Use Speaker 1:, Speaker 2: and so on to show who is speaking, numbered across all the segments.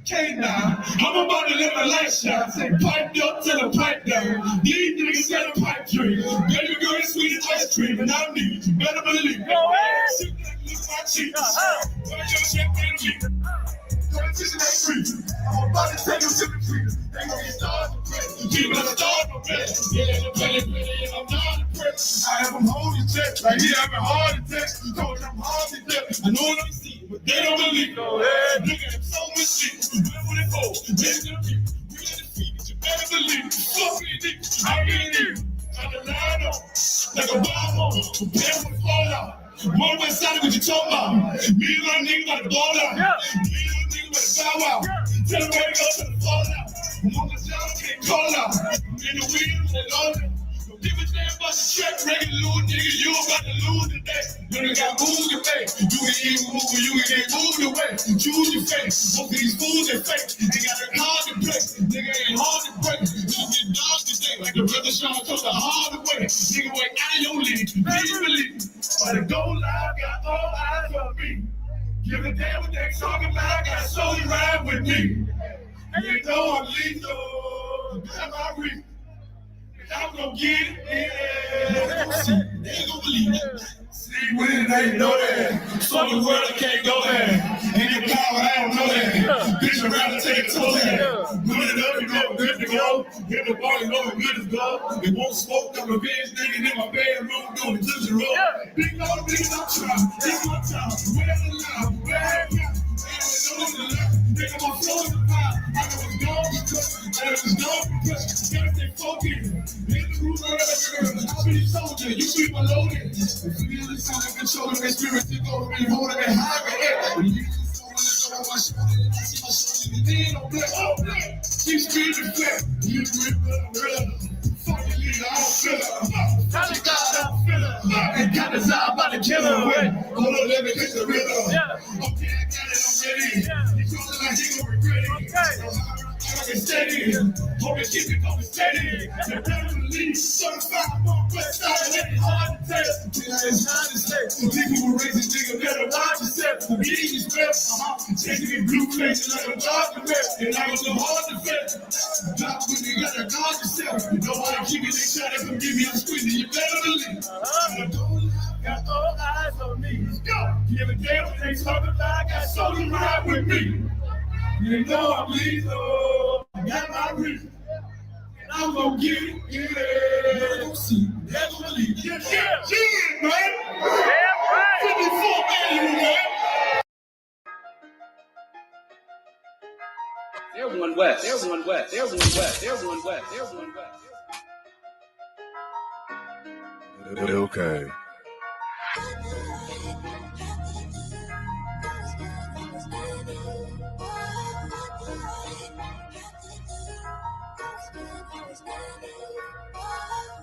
Speaker 1: K9, I'm about to let my light shine. Say pipe up till the pipe down. These niggas got a pipe dream. Baby girl, it's sweet as ice cream, and I need you better believe it. Shit like this, my cheeks. Why your shit better me? Competition ain't free. I'm about to take them to the tree. They gon' get started to press. People are starting to press. Yeah, the belly, and I'm not impressed. I have them holding checks. Like he having heart attacks. You told them hard to death. I know what I'm seeing, but they don't believe. Go ahead. Look at him, so much shit. Where would it go? Where's the people? We in the feet, but you better believe it. Fuck me, nigga. I ain't you. I'm the line up. Like a bomb on. Prepare for the fallout. One way side, what you talking about? Me and my nigga about to ball out. Me and my nigga about to bow out. Tell them where to go to the fallout. Mama John can't call out. I'm in the wheel and all that. Don't give a damn about the track. Regular little nigga, you about to lose today. When you got moves to make, you can even move or you can move the way. Choose your face. Most of these fools are fake. They got it hard to play. Nigga ain't hard to break. You get dogs today like the brother Sean took the hard way. Nigga went out of your league. Please believe me. But the go live got all eyes on me. Give a damn what they talking about. Got so you ride with me. And you know I'm lethal. That's my reason. I'm gonna get it. Yeah. See, they ain't gonna believe it. See, when they know that. So the world can't go there. Ain't your power, I don't know that. Bitch around and take a toe there. Put it up, you know good to go. Hit the ball, you know good to go. They won't smoke, I'm a revenge nigga in my bedroom doing the Tootsie Roll. Big dog, big I'm trying. This my time. Where the line? Where the line? Nigga, my flow is the pie. I know it's gone because I know it's gone because you gotta stay focused. In the room, I'll be the soldier. You be my loaded. Feel the sound of control of my spirit to go and hold it high with it. When you get the soul on my shoulder, I see my shoulder, and then I'm black. Oh, black. Keep speeding flat. You grip the fucking leader, I don't feel it. Tell the God, I don't feel it. And got the side about to kill him. Hold on, let me hit the rhythm. Okay, I got it, I'm ready. You talking like he gon' regret it. I'm steady. Hope it keep it going steady. The better believe. Certified on West Side, it ain't hard to tell. It's hard to say. Nigga will raise this nigga, better watch yourself. The beating is best. Changing in blue faces like a dog to rest. And I was so hard to fetch. Drop when you gotta guard yourself. You know how to keep it, they try to forgive me. I'm squeezing, you better believe. Got all eyes on me. Let's go. Give a damn what they talking about. Got so to ride with me. You know I'm lethal. I got my reason. And I'm gonna get it. Yeah. Never see. Never believe. Yeah, man. Damn right. 54 man.
Speaker 2: They're one west. They're one west. They're one west. They're one west. They're one west.
Speaker 3: Okay.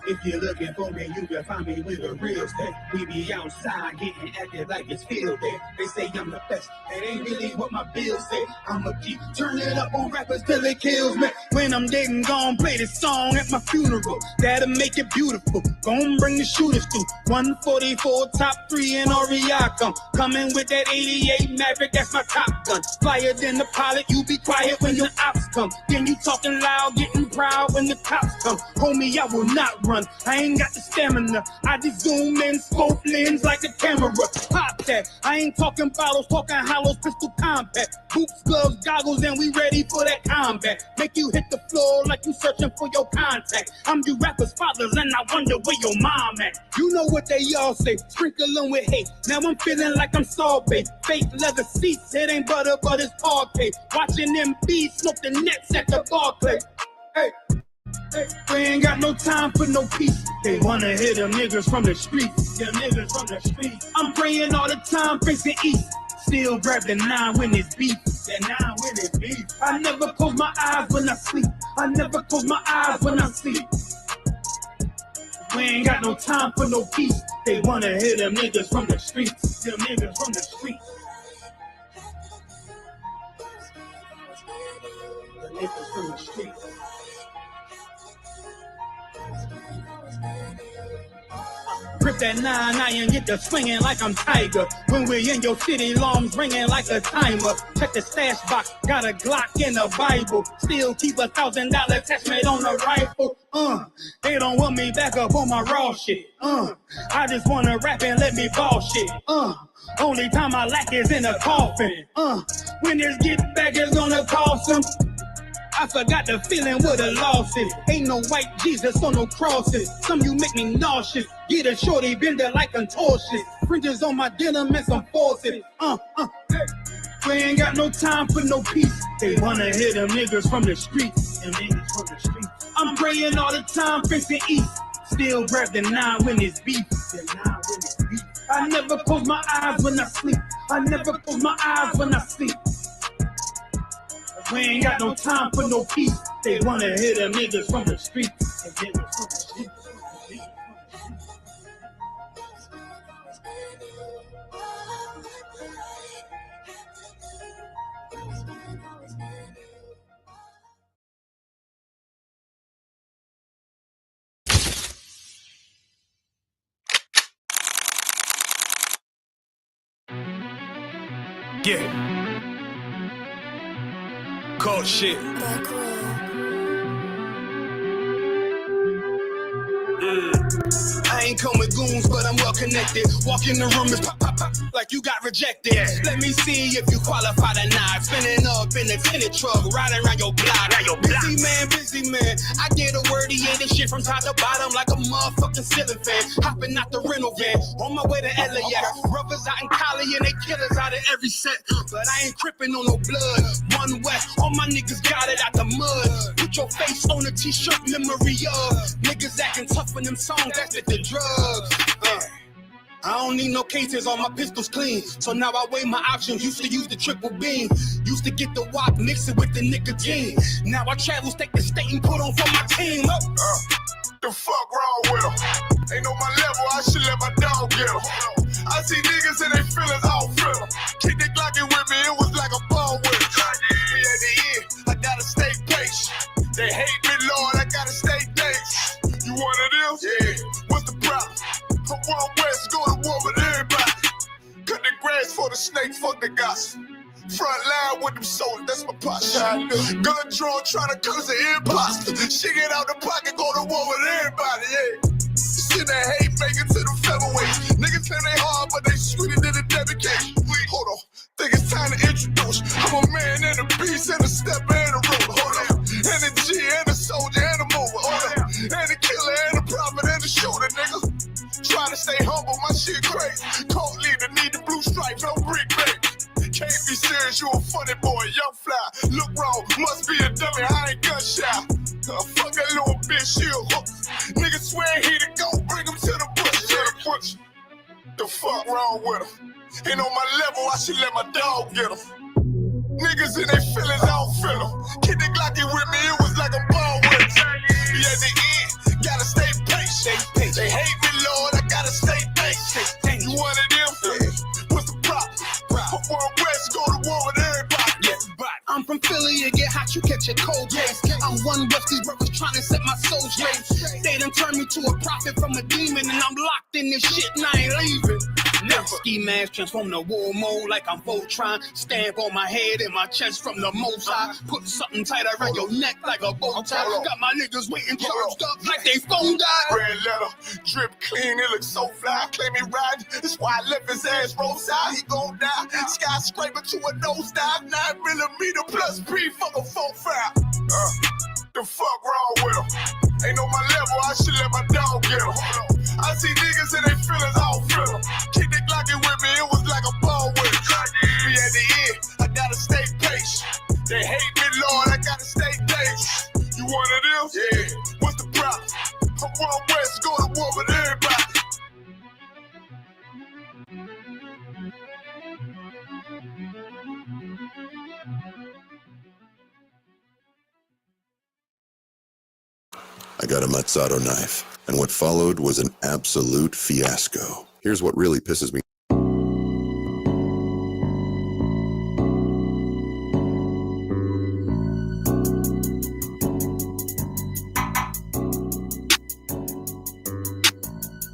Speaker 4: If you're looking for me, you can find me with a real step. We be outside getting active like it's field day. They say I'm the best. That ain't really what my bills say. I'ma keep turning up on rappers till it kills me. When I'm dead and gone, play this song at my funeral. That'll make it beautiful. Gonna bring the shooters through. 144 top 3 in Oriaco. Coming with that 88 Maverick, that's my top gun. Flyer than the pilot, you be quiet when your ops come. Then you talking loud, getting proud when the cops come. Homie, I will not run. I ain't got the stamina. I just zoom in, scope lens like a camera. Pop that. I ain't talking bottles, talking hollows, pistol compact. Boots, gloves, goggles, and we ready for that combat. Make you hit the floor like you searching for your contact. I'm you rappers' fathers, and I wonder where your mom at. You know what they all say, sprinkle them with hate. Now I'm feeling like I'm sorbet. Fake leather seats, it ain't butter, but it's parquet. Watching them bees smoke the nets at the Barclay. Hey. We ain't got no time for no peace. They wanna hit them niggas from the streets. Them niggas from the streets. I'm praying all the time, facing east. Still grab the 9 when it's beef. That 9 when it's beef. I never close my eyes when I sleep. I never close my eyes when I sleep. We ain't got no time for no peace. They wanna hit them niggas from the streets. Them niggas from the streets. The niggas from the streets. with that 9-9 and get the swinging like I'm Tiger. When we in your city, alarms ringing like a timer. Check the stash box, got a Glock in the Bible. Still keep $1,000 attachment on the rifle. They don't want me back up on my raw shit. I just wanna rap and let me ball shit. Only time I lack is in a coffin. When this get back is gonna cost him. I forgot the feeling, would've lost it. Ain't no white Jesus on no crosses. Some you make me nauseous. Get a shorty bender like contortion. Fringes on my denim and some forces. We ain't got no time for no peace. They wanna hit them niggas from the streets. I'm praying all the time, facing east. Still grab the 9 when it's beef. I never close my eyes when I sleep. I never close my eyes when I sleep. We ain't got no time for no peace. They wanna hit them niggas from the streets.
Speaker 1: Yeah. Cold shit.
Speaker 4: I ain't come with goons, but I'm well connected. Walk in the room, it's pop, pop, pop, like you got rejected. Let me see if you qualify to not. Spinning up in the tinted truck, riding around your block. Busy man. I get a word, he ain't this shit from top to bottom like a motherfucking ceiling fan. Hopping out the rental van, on my way to LAX. Brothers out in Cali and they killers out of every set. But I ain't crippin' on no blood. One West, all my niggas got it out the mud. Put your face on a t-shirt, memory of niggas acting tough in them songs, that's with the drugs. I don't need no cases, all my pistols clean. So now I weigh my options, used to use the triple beam. Used to get the wop, mix it with the nicotine. Now I travel state to state and put on for my team.
Speaker 1: The fuck wrong with them? Ain't on my level, I should let my dog get them. I see niggas and they feelings, I don't feel them. Keep the Glockin' with me, it was like a ball with it. But at the end, I gotta stay patient. They hate me, Lord, I gotta stay patient. You one of them? Yeah. What's the problem? From one West, go to war with everybody. Cut the grass for the snake, fuck the gossip. Front line with them soldiers, that's my posture. Gun drawn, trying to curse an imposter. She get out the pocket, go to war with everybody, yeah. Shit that hate, make it to the featherweights. Niggas say they hard, but they sweeter than a dedication. Hold on, think it's time to introduce. I'm a man and a beast and a stepper and a rover. Hold on, and a G and a soldier and a mover. Hold on, and a killer and a prophet and a shooter, nigga. Trying to stay humble, my shit crazy. Cold leader, need the blue stripe, no brick baby. Can't be serious, you a funny boy, young fly. Look wrong, must be a dummy, I ain't gunshot. Fuck that little bitch, she a hook. Nigga swear he the go, bring him to the bush. The fuck wrong with him? Ain't on my level, I should let my dog get him. Niggas in their feelings, I don't feel them. Kid the Glocky with me, it was like a ball with him. Be at the end, gotta stay patient. They hate me, Lord, I gotta stay patient. You one of them? Yeah. What's the problem? From one West, go to war with everybody.
Speaker 4: I'm from Philly, you get hot, you catch a cold case. I'm one West, these brothers trying to set my soul straight. They done turned me to a prophet from a demon, and I'm locked in this shit and I ain't leaving. Ski mask transform to war mode like I'm Voltron. Stamp on my head and my chest from the most high. Put something tight around your neck like a bow tie. Got my niggas waiting charged up like they phone died.
Speaker 1: Red letter, drip clean, it looks so fly. Claim he riding, that's why I left his ass roadside. He gon' die. Skyscraper to a nosedive. 9mm plus P, fuck a 4-5. The fuck wrong with him? Ain't on my level, I should let my dog get him. I see niggas and they feelings, I don't feel them. Keep the Glocky with me, it was like a ball with it. Be at the end, I gotta stay patient. They hate me, Lord, I gotta stay patient. You one of them? Yeah. What's the problem? I'm one West, go to war with everybody.
Speaker 3: I got a Mazzaro knife, and what followed was an absolute fiasco. Here's what really pisses me.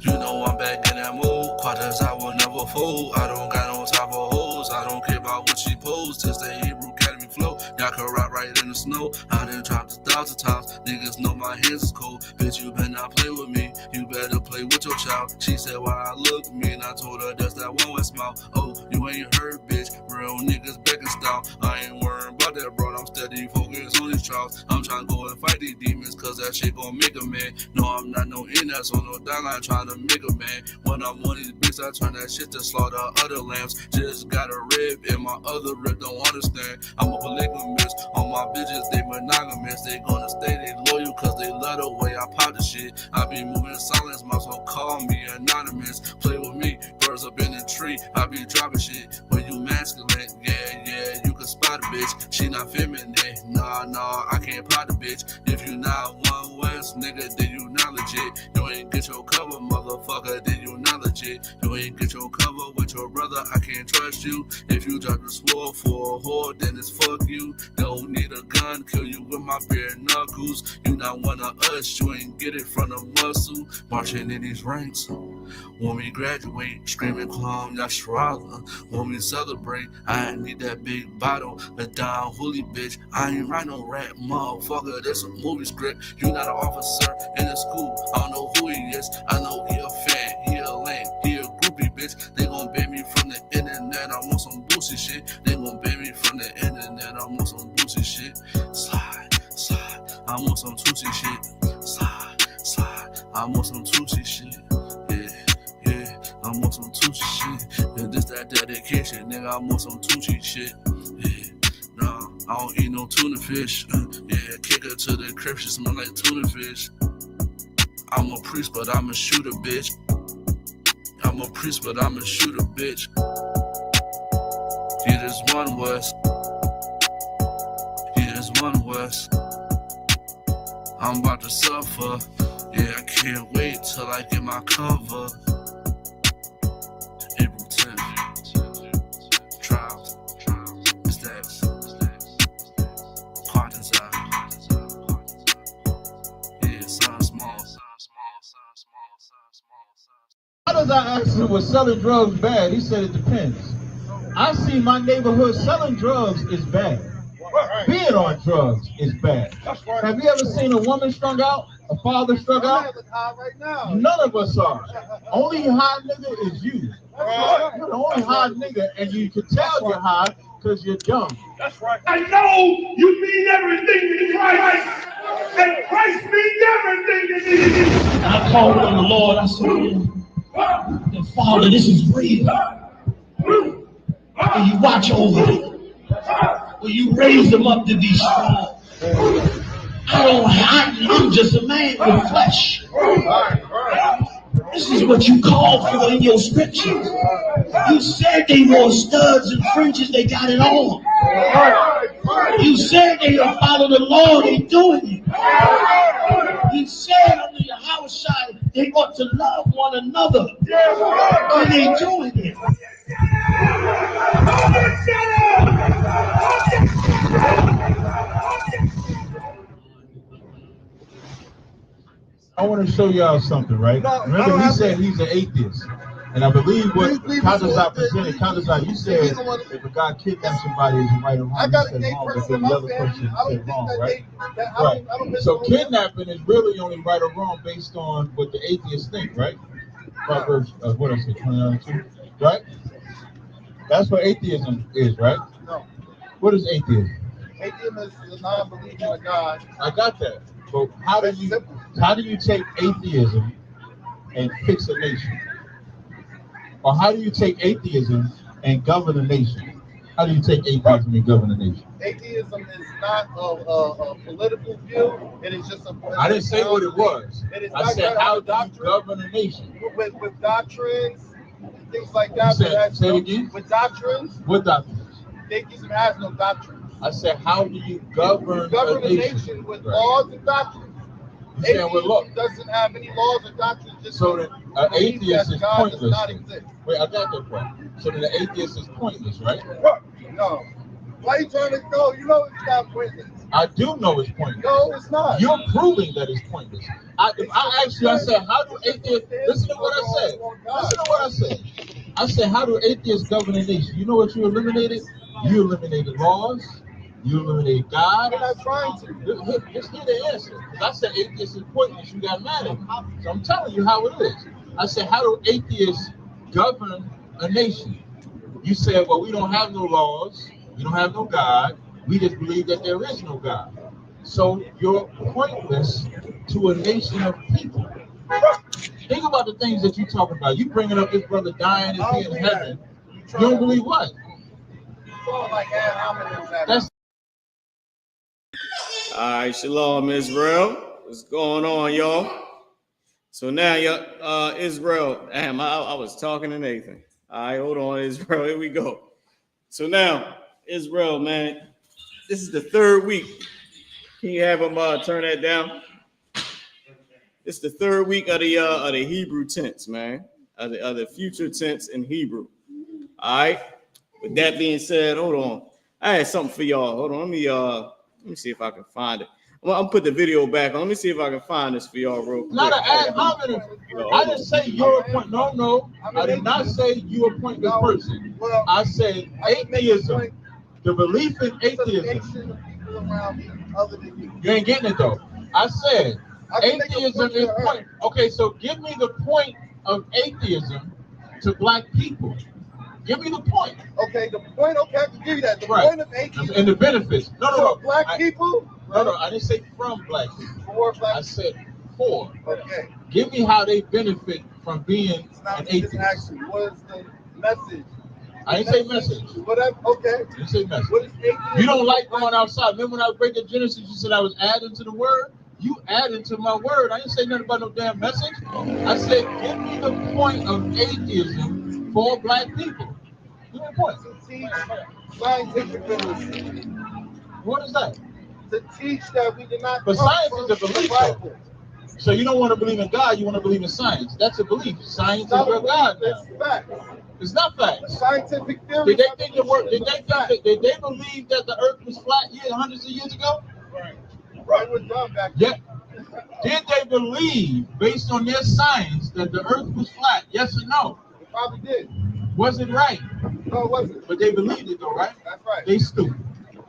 Speaker 5: You know I'm back in ammo. Quarters I will never fold. I don't got no time for hoes. I don't care about what she posed. Just the Hebrew Academy flow. Y'all can rock right in the snow. I done dropped 1,000 times. Niggas know my hands is cold. Bitch, you better not play with me. You better play with your child. She said why I look mean. I told her that's that one with smile. Oh, you ain't heard, bitch. Real niggas back in style. I ain't worrying about that, bro. I'm steady focused on these trials. I'm trying to go and fight these demons, cause that shit gon' make a man. No, I'm not no in-ass on no dialine trying to make a man. When I'm on these bitches, I turn that shit to slaughter other lambs. Just got a rib and my other rib don't understand. I'm a polygamist. On my bitches, they monogamous. They gonna stay they loyal cause they love the way I pop the shit. I be moving in silence, might as well call me anonymous. Play with me, birds up in the tree. I be dropping shit. When you masculine, yeah, you can spot a bitch. She not feminine, nah, I can't pot a bitch. If you not one West, nigga, then you not legit. You ain't get your cover, motherfucker, then you not legit. You ain't get your cover with your brother, I can't trust you. If you drop the sword for a whore, then it's fuck you. Don't need a gun, kill you with my bare knuckles. You not one of us, you ain't get it from the muscle. Marching in these ranks. When we graduate, screaming calm, Yashrala. When we celebrate, I ain't need that big bottle. A down holy bitch, I ain't write no rap, motherfucker. That's a movie script. You not an officer in the school. I don't know who he is. I know he a fan, he a lame, he a groupie bitch. They gon' ban me from the internet. I want some boosie shit. They gon' ban me from the internet. I want some boosie shit. Slide. I want some Tusi shit. Slide. I want some Tusi shit. Yeah, I want some Tucci shit. Yeah, this that dedication, nigga. I want some Tucci shit. Yeah, nah, I don't eat no tuna fish. Yeah, kick her to the crib, she smell like tuna fish. I'm a priest, but I'm a shooter, bitch. I'm a priest, but I'm a shooter, bitch. Yeah, there's one West. Yeah, there's one West. I'm about to suffer. Yeah, I can't wait till I get my cover. April 10th. Trials. Stacks. Partners out. Yeah, something small.
Speaker 4: How does I ask him, was selling drugs bad? He said it depends. I see my neighborhood selling drugs is bad. Being on drugs is bad. Have you ever seen a woman strung out? A father strung out? None of us are. Only high nigga is you. You're the only high nigga, and you can tell you're high because you're dumb.
Speaker 1: That's right. I know you mean everything to Christ, and Christ means everything to me.
Speaker 6: I called on the Lord. I said, Father, this is real. Will you watch over me? Will you raise them up to be strong? I'm just a man with flesh. This is what you called for in your scriptures. You said they wore studs and fringes, they got it on. You said they will follow the Lord, they doing it. You said on the house side they ought to love one another, and they doing it.
Speaker 4: I want to show y'all something, right? Remember, he said he's an atheist. And I believe what Kandazat presented, Kandazat, you said if a guy kidnaps somebody, is right or wrong, you said wrong, but then the other person said wrong, right? Right. So kidnapping is really only right or wrong based on what the atheists think, right? Proverbs, what else? 29:2, right? That's what atheism is, right?
Speaker 7: No.
Speaker 4: What is atheism?
Speaker 7: Atheism is a non-belief in a God.
Speaker 4: I got that. But how do you take atheism and fix a nation? Or how do you take atheism and govern a nation? How do you take atheism and govern a nation?
Speaker 7: Atheism is not a political view. It is just a.
Speaker 4: I didn't say what it was. I said how do you govern a nation?
Speaker 7: With doctrines, things like that.
Speaker 4: Say it again?
Speaker 7: With doctrines.
Speaker 4: What doctrines?
Speaker 7: Atheism has no doctrines.
Speaker 4: I said, how do you govern
Speaker 7: a nation with laws and doctrines? Atheism doesn't have any laws or doctrines. Just
Speaker 4: so that an atheist is
Speaker 7: God
Speaker 4: pointless.
Speaker 7: does not exist.
Speaker 4: Wait, I got that part. So that the atheist is pointless, right?
Speaker 7: No. Why are you trying to go? You know it's not pointless.
Speaker 8: I do know it's pointless.
Speaker 7: No, it's not.
Speaker 8: You're proving that it's pointless. I asked you, I said, how do atheists, listen to what I said. Listen to what I said. I said, how do atheists govern a nation? You know what you eliminated? You eliminated laws. You eliminated God.
Speaker 7: We're not trying to.
Speaker 8: Just hear the answer. Because I said atheists is pointless. You got mad at me. So I'm telling you how it is. I said, how do atheists govern a nation? You said, well, we don't have no laws. We don't have no God. We just believe that there is no God. So you're pointless to a nation of people. Think about the things that you're talking about. You bringing up this brother dying and being in heaven. You don't believe what? That's
Speaker 9: all right, shalom, Israel. What's going on, y'all? So now, Israel. Damn, I was talking to Nathan. All right, hold on, Israel. Here we go. So now, Israel, man, this is the third week. Can you have him turn that down? It's the third week of the Hebrew tense, man. Of the future tense in Hebrew. All right. With that being said, hold on. I had something for y'all. Hold on. Let me see if I can find it. I'm gonna put the video back on. Let me see if I can find this for y'all real quick.
Speaker 8: Not an ad hominem. I didn't say you're a point. No. I did not say you're a pointless person. I said atheism. The belief in atheism. You ain't getting it though. I said atheism is point. Okay, so give me the point of atheism to black people. Give me the point.
Speaker 7: Okay, the point. Okay, I can give you that. The
Speaker 8: right.
Speaker 7: point of atheism
Speaker 8: and the benefits. No.
Speaker 7: Black people.
Speaker 8: No. I didn't say from black people.
Speaker 7: For black.
Speaker 8: I said for.
Speaker 7: Okay.
Speaker 8: Give me how they benefit from being an atheist.
Speaker 7: Actually, what is the message?
Speaker 8: I didn't say message.
Speaker 7: Whatever. Okay.
Speaker 8: I didn't say message.
Speaker 7: What is atheism?
Speaker 8: You don't like going outside. Remember when I was breaking Genesis, you said I was adding to the word? You added to my word. I didn't say nothing about no damn message. I said, give me the point of atheism for black people. Give me the point.
Speaker 7: To teach scientific literacy.
Speaker 8: What is that?
Speaker 7: To teach that we did not.
Speaker 8: But science is a belief. So you don't want to believe in God, you want to believe in science. That's a belief. Science is your God now.
Speaker 7: It's fact.
Speaker 8: It's not facts.
Speaker 7: Scientific theory.
Speaker 8: Did they think it worked? Did they believe that the earth was flat hundreds of years ago?
Speaker 7: Right. With John back.
Speaker 8: Yeah. Did they believe, based on their science, that the earth was flat? Yes or no?
Speaker 7: They probably did.
Speaker 8: Was it right?
Speaker 7: No, it wasn't.
Speaker 8: But they believed it though, right?
Speaker 7: That's right.
Speaker 8: They stupid.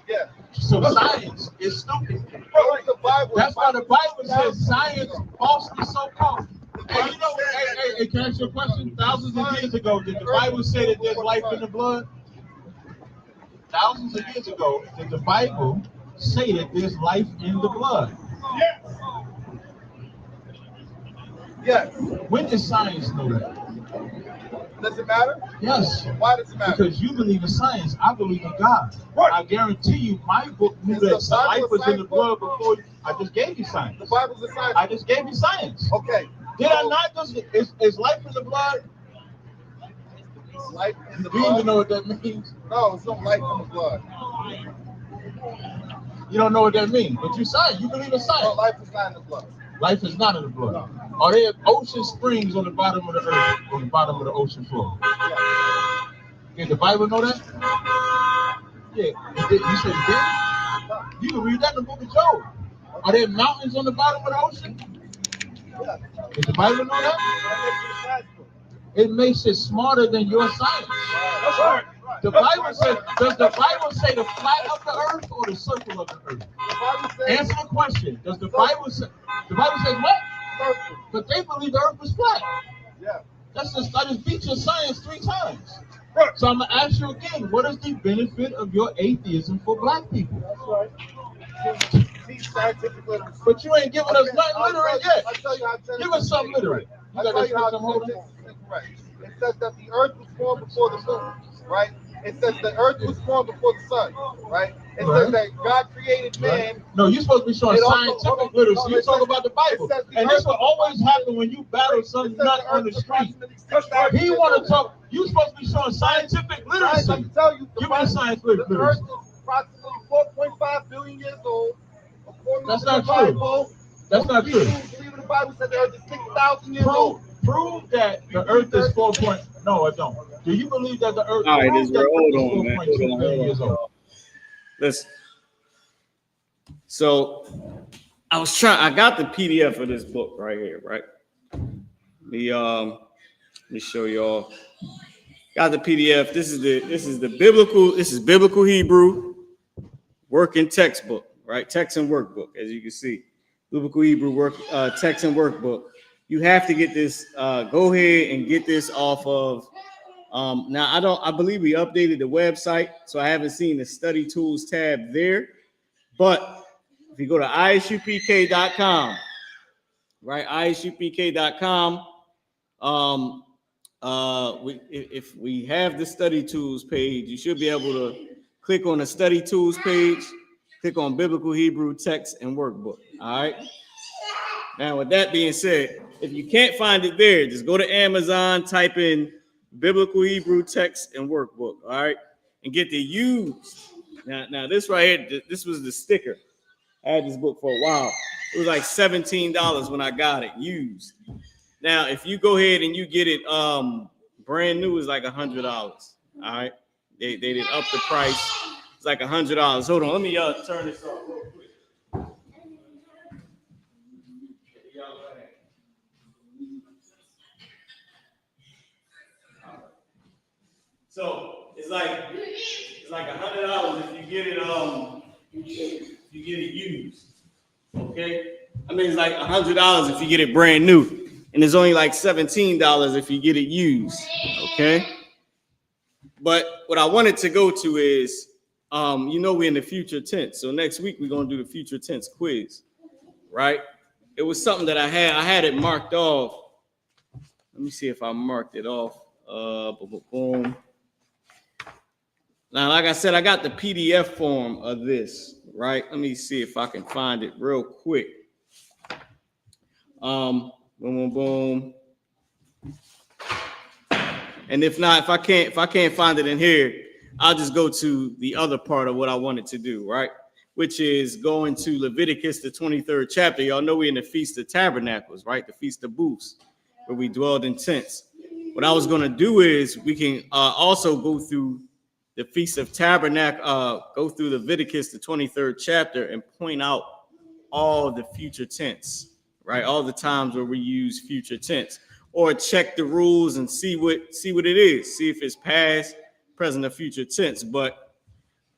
Speaker 7: Yeah.
Speaker 8: So science is stupid.
Speaker 7: The Bible.
Speaker 8: That's why the Bible says science falsely so called. Hey, you know, hey, can I ask you a question? Thousands of years ago, did the Bible say that there's life in the blood? Thousands of years ago, did the Bible say that there's life in the blood?
Speaker 7: Yes. Yes.
Speaker 8: When did science know that?
Speaker 7: Does it matter?
Speaker 8: Yes.
Speaker 7: Why does it matter?
Speaker 8: Because you believe in science, I believe in God. Right. I guarantee you, my book knew that life was in the blood before. I just gave you science.
Speaker 7: The Bible's a science.
Speaker 8: I just gave you science.
Speaker 7: Okay.
Speaker 8: Did I not? Is life in the blood?
Speaker 7: Life in the
Speaker 8: blood. Do you even know what that means?
Speaker 7: No, it's not life in the blood.
Speaker 8: You don't know what that means, but you science. You believe in science.
Speaker 7: No, life is not in the blood.
Speaker 8: Life is not in the blood. No. Are there ocean springs on the bottom of the earth, on the bottom of the ocean floor?
Speaker 7: Yeah.
Speaker 8: Did the Bible know that? Yeah. You said it did? You can read that in the book of Job. Are there mountains on the bottom of the ocean?
Speaker 7: Yeah.
Speaker 8: Did the Bible know that? It makes it smarter than your science.
Speaker 7: That's right.
Speaker 8: The Bible says, does the Bible say the flat of the earth or the circle of the earth? Answer the question. Does the Bible say, the Bible says what?
Speaker 7: Circle.
Speaker 8: But they believe the earth was flat.
Speaker 7: Yeah.
Speaker 8: I just beat your science 3 times. Right. So I'm going to ask you again, what is the benefit of your atheism for black people?
Speaker 7: That's right. Teach scientific literacy.
Speaker 8: But you ain't giving us nothing literate yet.
Speaker 7: I'll tell you how
Speaker 8: give us something literate.
Speaker 7: I'll tell you how Genesis is incorrect. It says that the earth was formed before the moon, right? It says the earth was formed before the sun, right? It says that God created man.
Speaker 8: No, you're supposed to be showing scientific literacy. You talk about the Bible. And this will always happen when you battle some nut on the street. He want to talk. You're supposed to be showing scientific literacy.
Speaker 7: I can tell you,
Speaker 8: give me the scientific literacy.
Speaker 7: The earth is approximately 4.5 billion years old.
Speaker 8: That's not true. That's not true.
Speaker 7: The Bible said the earth is 6,000 years old.
Speaker 8: Prove that the earth is 4. No, I don't. Do you believe that the earth?
Speaker 9: All right, Israel, hold on, man. Hold on. Listen. So I got the PDF of this book right here, right? Let me show y'all. Got the PDF. This is biblical Hebrew working textbook, right? Text and workbook, as you can see. Biblical Hebrew work text and workbook. You have to get this. Go ahead and get this off of. Now I believe we updated the website, so I haven't seen the study tools tab there. But if you go to ISUPK.com, right? ISUPK.com. If we have the study tools page, you should be able to click on the study tools page, click on biblical Hebrew text and workbook. All right. Now, with that being said, if you can't find it there, just go to Amazon, type in biblical Hebrew text and workbook. All right. And get the used. Now this right here, this was the sticker. I had this book for a while. It was like $17 when I got it used. Now, if you go ahead and you get it brand new, it's like $100. All right. They did up the price. It's like $100. Hold on, let me turn this off real quick. So it's like $100 if you get it used. Okay. I mean, it's like $100 if you get it brand new, and it's only like $17 if you get it used. Okay. But what I wanted to go to is, we're in the future tense. So next week we're gonna do the future tense quiz, right? It was something that I had it marked off. Let me see if I marked it off. Boom. Now, like I said, I got the PDF form of this, right? Let me see if I can find it real quick. Boom. And if not, if I can't find it in here, I'll just go to the other part of what I wanted to do, right? Which is going to Leviticus, the 23rd chapter. Y'all know we're in the Feast of Tabernacles, right? The Feast of Booths, where we dwelled in tents. What I was going to do is we can also go through the Feast of Tabernacle, go through Leviticus, the 23rd chapter, and point out all the future tense, right? All the times where we use future tense, or check the rules and see what it is, see if it's past, present, or future tense. But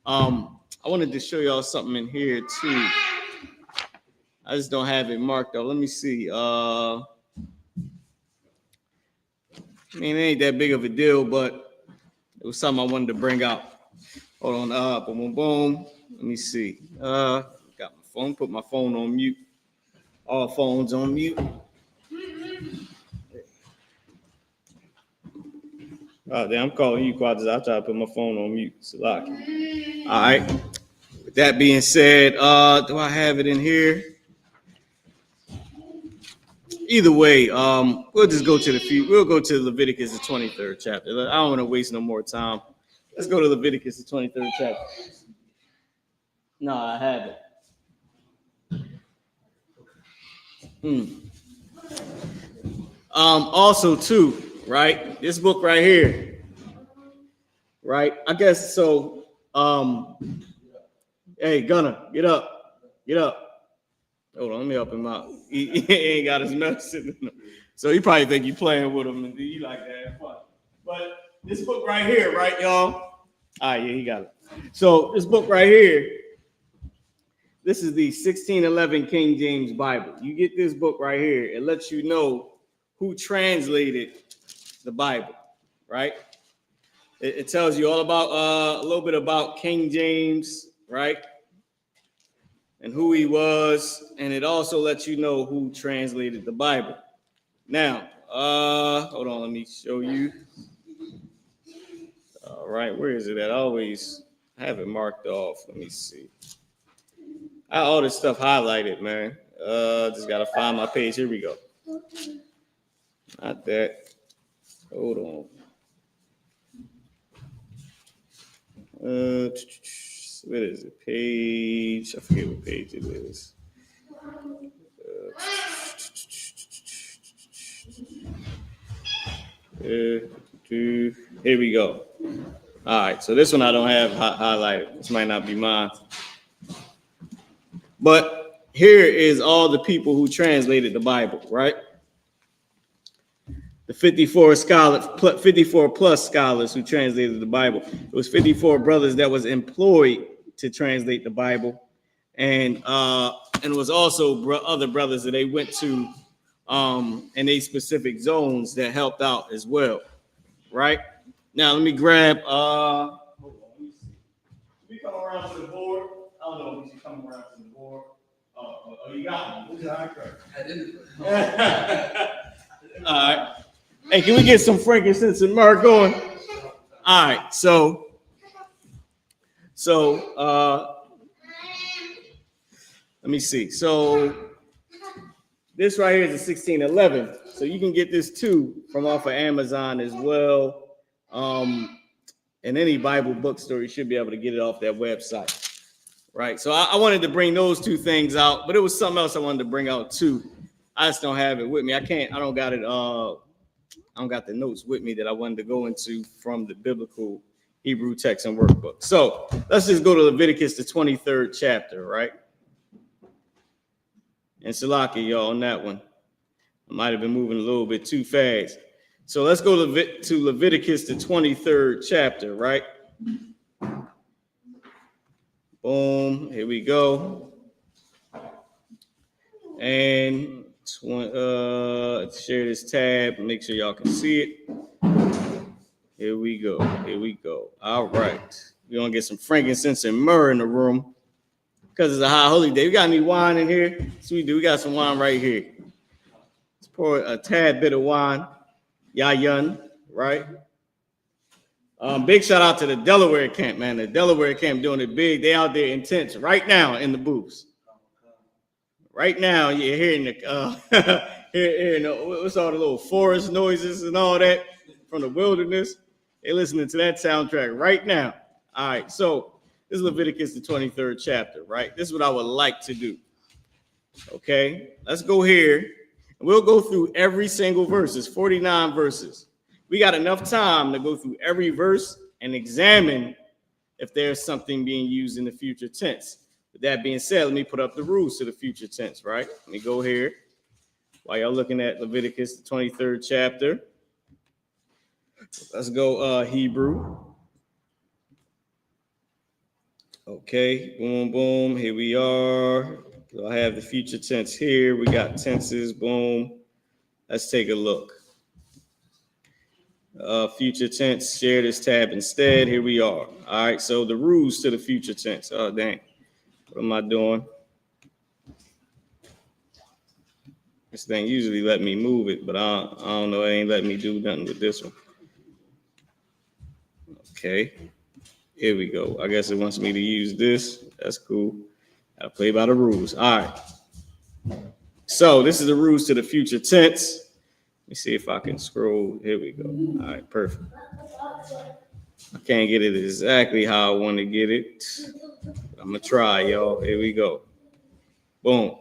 Speaker 9: I wanted to show y'all something in here too. I just don't have it marked up. Let me see. I mean, it ain't that big of a deal, but it was something I wanted to bring out. Hold on. Boom. Let me see. Got my phone. Put my phone on mute. All phones on mute. Oh, damn, I'm calling you, Quadras. I try to put my phone on mute. It's locked. All right. With that being said, do I have it in here? Either way, we'll just go to we'll go to Leviticus, the 23rd chapter. I don't want to waste no more time. Let's go to Leviticus, the 23rd chapter. No, I haven't. Also, too, right? This book right here, right? I guess so. Hey, Gunner, get up. Hold on, let me help him out. He ain't got his medicine. So he probably think you playing with him and you like that. But this book right here, right, y'all? All right, yeah, he got it. So this book right here, this is the 1611 King James Bible. You get this book right here, it lets you know who translated the Bible, right? It tells you all about a little bit about King James, right? And who he was, and it also lets you know who translated the Bible. Now, hold on, let me show you. All right, where is it at? I always have it marked off. Let me see. I all this stuff highlighted, man. Just gotta find my page. Here we go. Not that. Hold on. What is it? Page. I forget what page it is. Here we go. All right. So this one I don't have highlighted. This might not be mine. But here is all the people who translated the Bible, right? The 54 plus scholars who translated the Bible. It was 54 brothers that was employed to translate the Bible, and it was also other brothers that they went to in a specific zones that helped out as well, right? Now let me grab. Hold on, let me see. We come around to the board. I don't know if we should come around to the board. Oh, you got me. All right. Hey, can we get some frankincense and myrrh going? All right, so let me see. So this right here is a 1611. So you can get this too from off of Amazon as well. In any Bible bookstore, you should be able to get it off that website. Right. So I wanted to bring those two things out, but it was something else I wanted to bring out too. I just don't have it with me. I don't got it. I don't got the notes with me that I wanted to go into from the biblical Hebrew text and workbook. So let's just go to Leviticus, the 23rd chapter, right? And Shalaki, y'all, on that one. I might have been moving a little bit too fast. So let's go to Leviticus, the 23rd chapter, right? Boom, here we go. And share this tab, make sure y'all can see it. Here we go. All right. We're going to get some frankincense and myrrh in the room because it's a high holy day. We got any wine in here? So we do. We got some wine right here. Let's pour a tad bit of wine. Yahanna, right? Big shout out to the Delaware camp, man. The Delaware camp doing it big. They out there intense right now in the booths. Right now, you're hearing what's all the little forest noises and all that from the wilderness. They're listening to that soundtrack right now. All right, so this is Leviticus, the 23rd chapter, right? This is what I would like to do. Okay, let's go here. We'll go through every single verse. It's 49 verses. We got enough time to go through every verse and examine if there's something being used in the future tense. With that being said, let me put up the rules to the future tense, right? Let me go here. While y'all looking at Leviticus, the 23rd chapter. Let's go Hebrew. Okay, boom, boom. Here we are. So I have the future tense here. We got tenses, boom. Let's take a look. Future tense, share this tab instead. Here we are. All right, so the rules to the future tense. Oh, dang. What am I doing? This thing usually let me move it, but I don't know. It ain't letting me do nothing with this one. Okay. Here we go. I guess it wants me to use this. That's cool. Gotta play by the rules. All right. So this is the rules to the future tense. Let me see if I can scroll. Here we go. All right, perfect. I can't get it exactly how I want to get it. I'm gonna try, y'all. Here we go. Boom.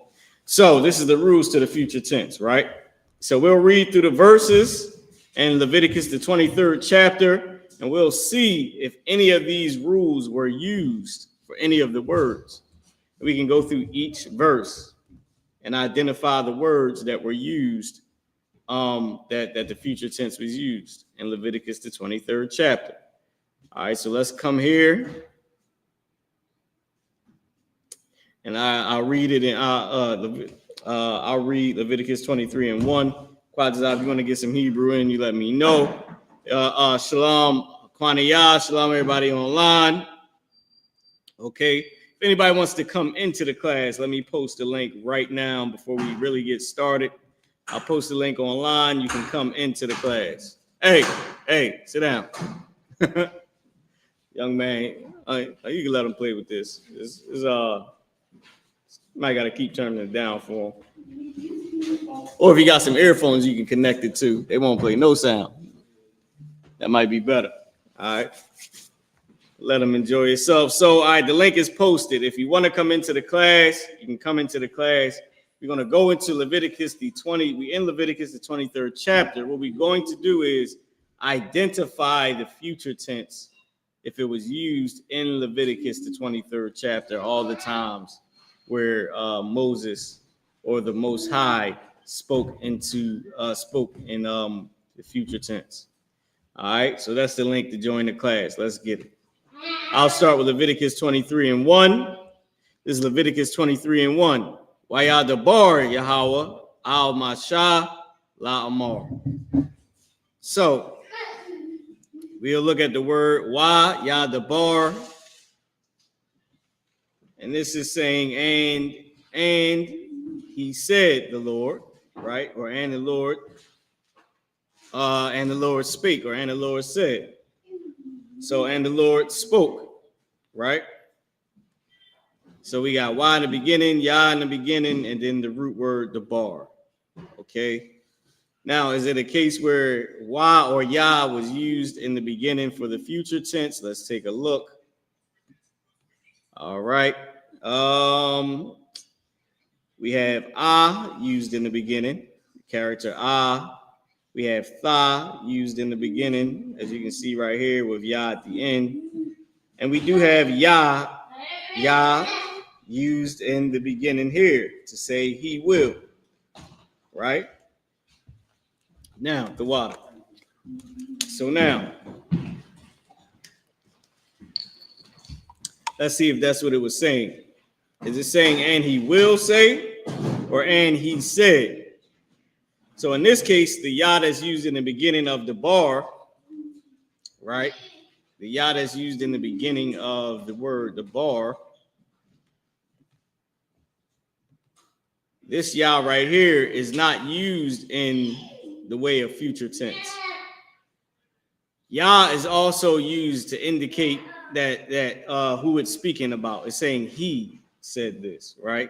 Speaker 9: So this is the rules to the future tense, right? So we'll read through the verses in Leviticus, the 23rd chapter, and we'll see if any of these rules were used for any of the words. We can go through each verse and identify the words that were used, that the future tense was used in Leviticus, the 23rd chapter. All right, so let's come here. And I'll read it in I'll read Leviticus 23:1. Quadzah, if you want to get some Hebrew in, you let me know. Shalom, Kwaniyah, shalom, everybody online. Okay, if anybody wants to come into the class, let me post the link right now before we really get started. I'll post the link online. You can come into the class. Hey, sit down. Young man, you can let him play with this. Might got to keep turning it down for him. Or if you got some earphones, you can connect it to. They won't play no sound. That might be better. All right. Let them enjoy yourself. So, all right, the link is posted. If you want to come into the class, you can come into the class. We're going to go into Leviticus, we in Leviticus, the 23rd chapter. What we're going to do is identify the future tense if it was used in Leviticus, the 23rd chapter, all the times where Moses or the Most High spoke in the future tense. All right, so that's the link to join the class. Let's get it. I'll start with Leviticus 23:1. This is Leviticus 23:1. Wayadabar Yahweh al Mashah la Amar. So we'll look at the word Wayadabar, and this is saying and he said the Lord, right? Or and the Lord spake, or and the Lord said. So and the Lord spoke, right? So we got Y in the beginning, Yah in the beginning, and then the root word, the bar. Okay. Now, is it a case where Y or Yah was used in the beginning for the future tense? Let's take a look. All right. We have Ah used in the beginning, character Ah. We have Tha used in the beginning, as you can see right here with Yah at the end. And we do have Yah used in the beginning here to say he will, right? Now, the water. So now, let's see if that's what it was saying. Is it saying and he will say, or and he said? So in this case, the Yah that's used in the beginning of the bar, right? The Yah that's used in the beginning of the word, the bar, this Yah right here is not used in the way of future tense. Yah is also used to indicate that who it's speaking about. It's saying he said this, right?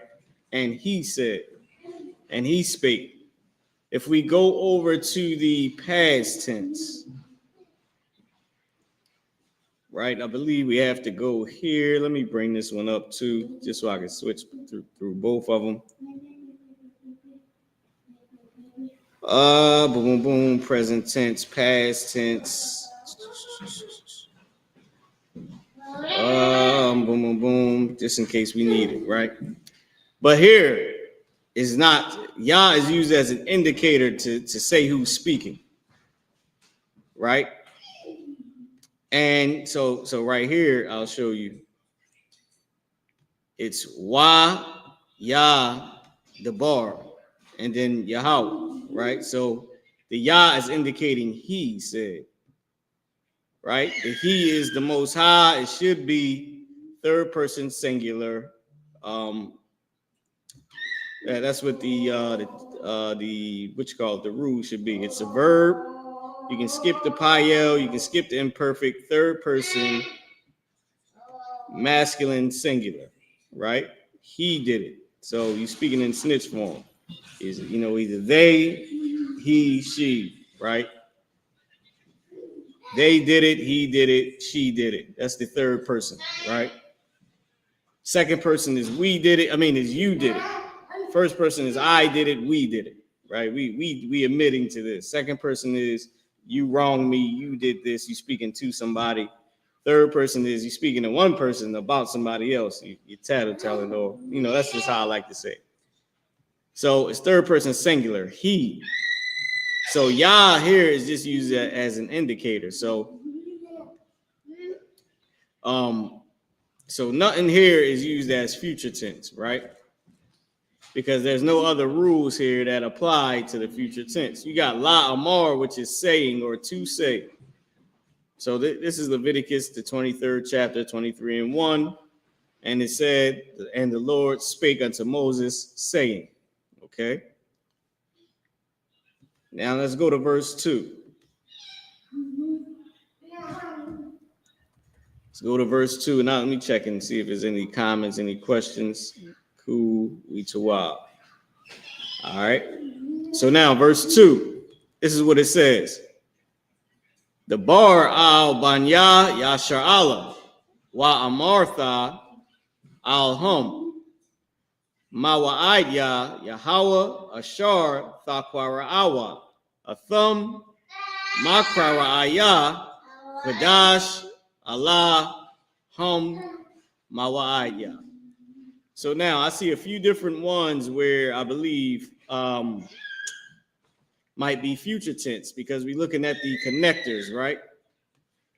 Speaker 9: And he said, and he spake. If we go over to the past tense, right? I believe we have to go here. Let me bring this one up too, just so I can switch through both of them. Boom, boom, present tense, past tense. Boom, boom, boom, just in case we need it, right? But here is not, Yah is used as an indicator to say who's speaking, right? And so right here, I'll show you. It's Wa, Yah, the bar, and then Yahweh, right? So the Yah is indicating he said, right? The he is the Most High. It should be third person singular. That's what the what you call it, the rule should be. It's a verb. You can skip the payel. You can skip the imperfect, third person, masculine singular, right? He did it. So you're speaking in snitch form. Is either they, he, she, right? They did it, he did it, she did it. That's the third person, right? Second person is we did it. Is you did it. First person is I did it, we did it, right? We admitting to this. Second person is you wronged me, you did this, you speaking to somebody. Third person is you speaking to one person about somebody else. You're tattletelling, or that's just how I like to say it. So it's third person singular, he. So Yah here is just used as an indicator. So nothing here is used as future tense, right? Because there's no other rules here that apply to the future tense. You got La Amar, which is saying or to say. So this is Leviticus, the 23rd chapter, 23:1. And it said, and the Lord spake unto Moses, saying, okay? Now let's go to verse 2. Let's go to verse 2. Now let me check and see if there's any comments, any questions. Cool, we tawab. All right. So now verse 2. This is what it says. The bar al banya yashar Allah wa amartha al hum ma wa'id ya Yahweh ashar thakwara awa a thumb makrara ayah Kadash Allah hum ma wa'id ya. So now I see a few different ones where I believe might be future tense because we're looking at the connectors, right?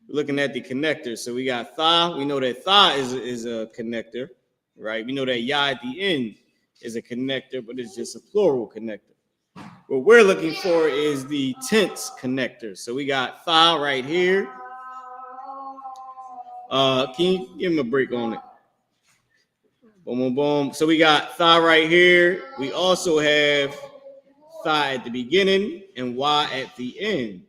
Speaker 9: We're looking at the connectors. So we got tha. We know that tha is a connector, right? We know that ya at the end is a connector, but it's just a plural connector. What we're looking for is the tense connector. So we got tha right here. Can you give him a break on it? Boom, boom, boom. So we got tha right here. We also have tha at the beginning and y at the end.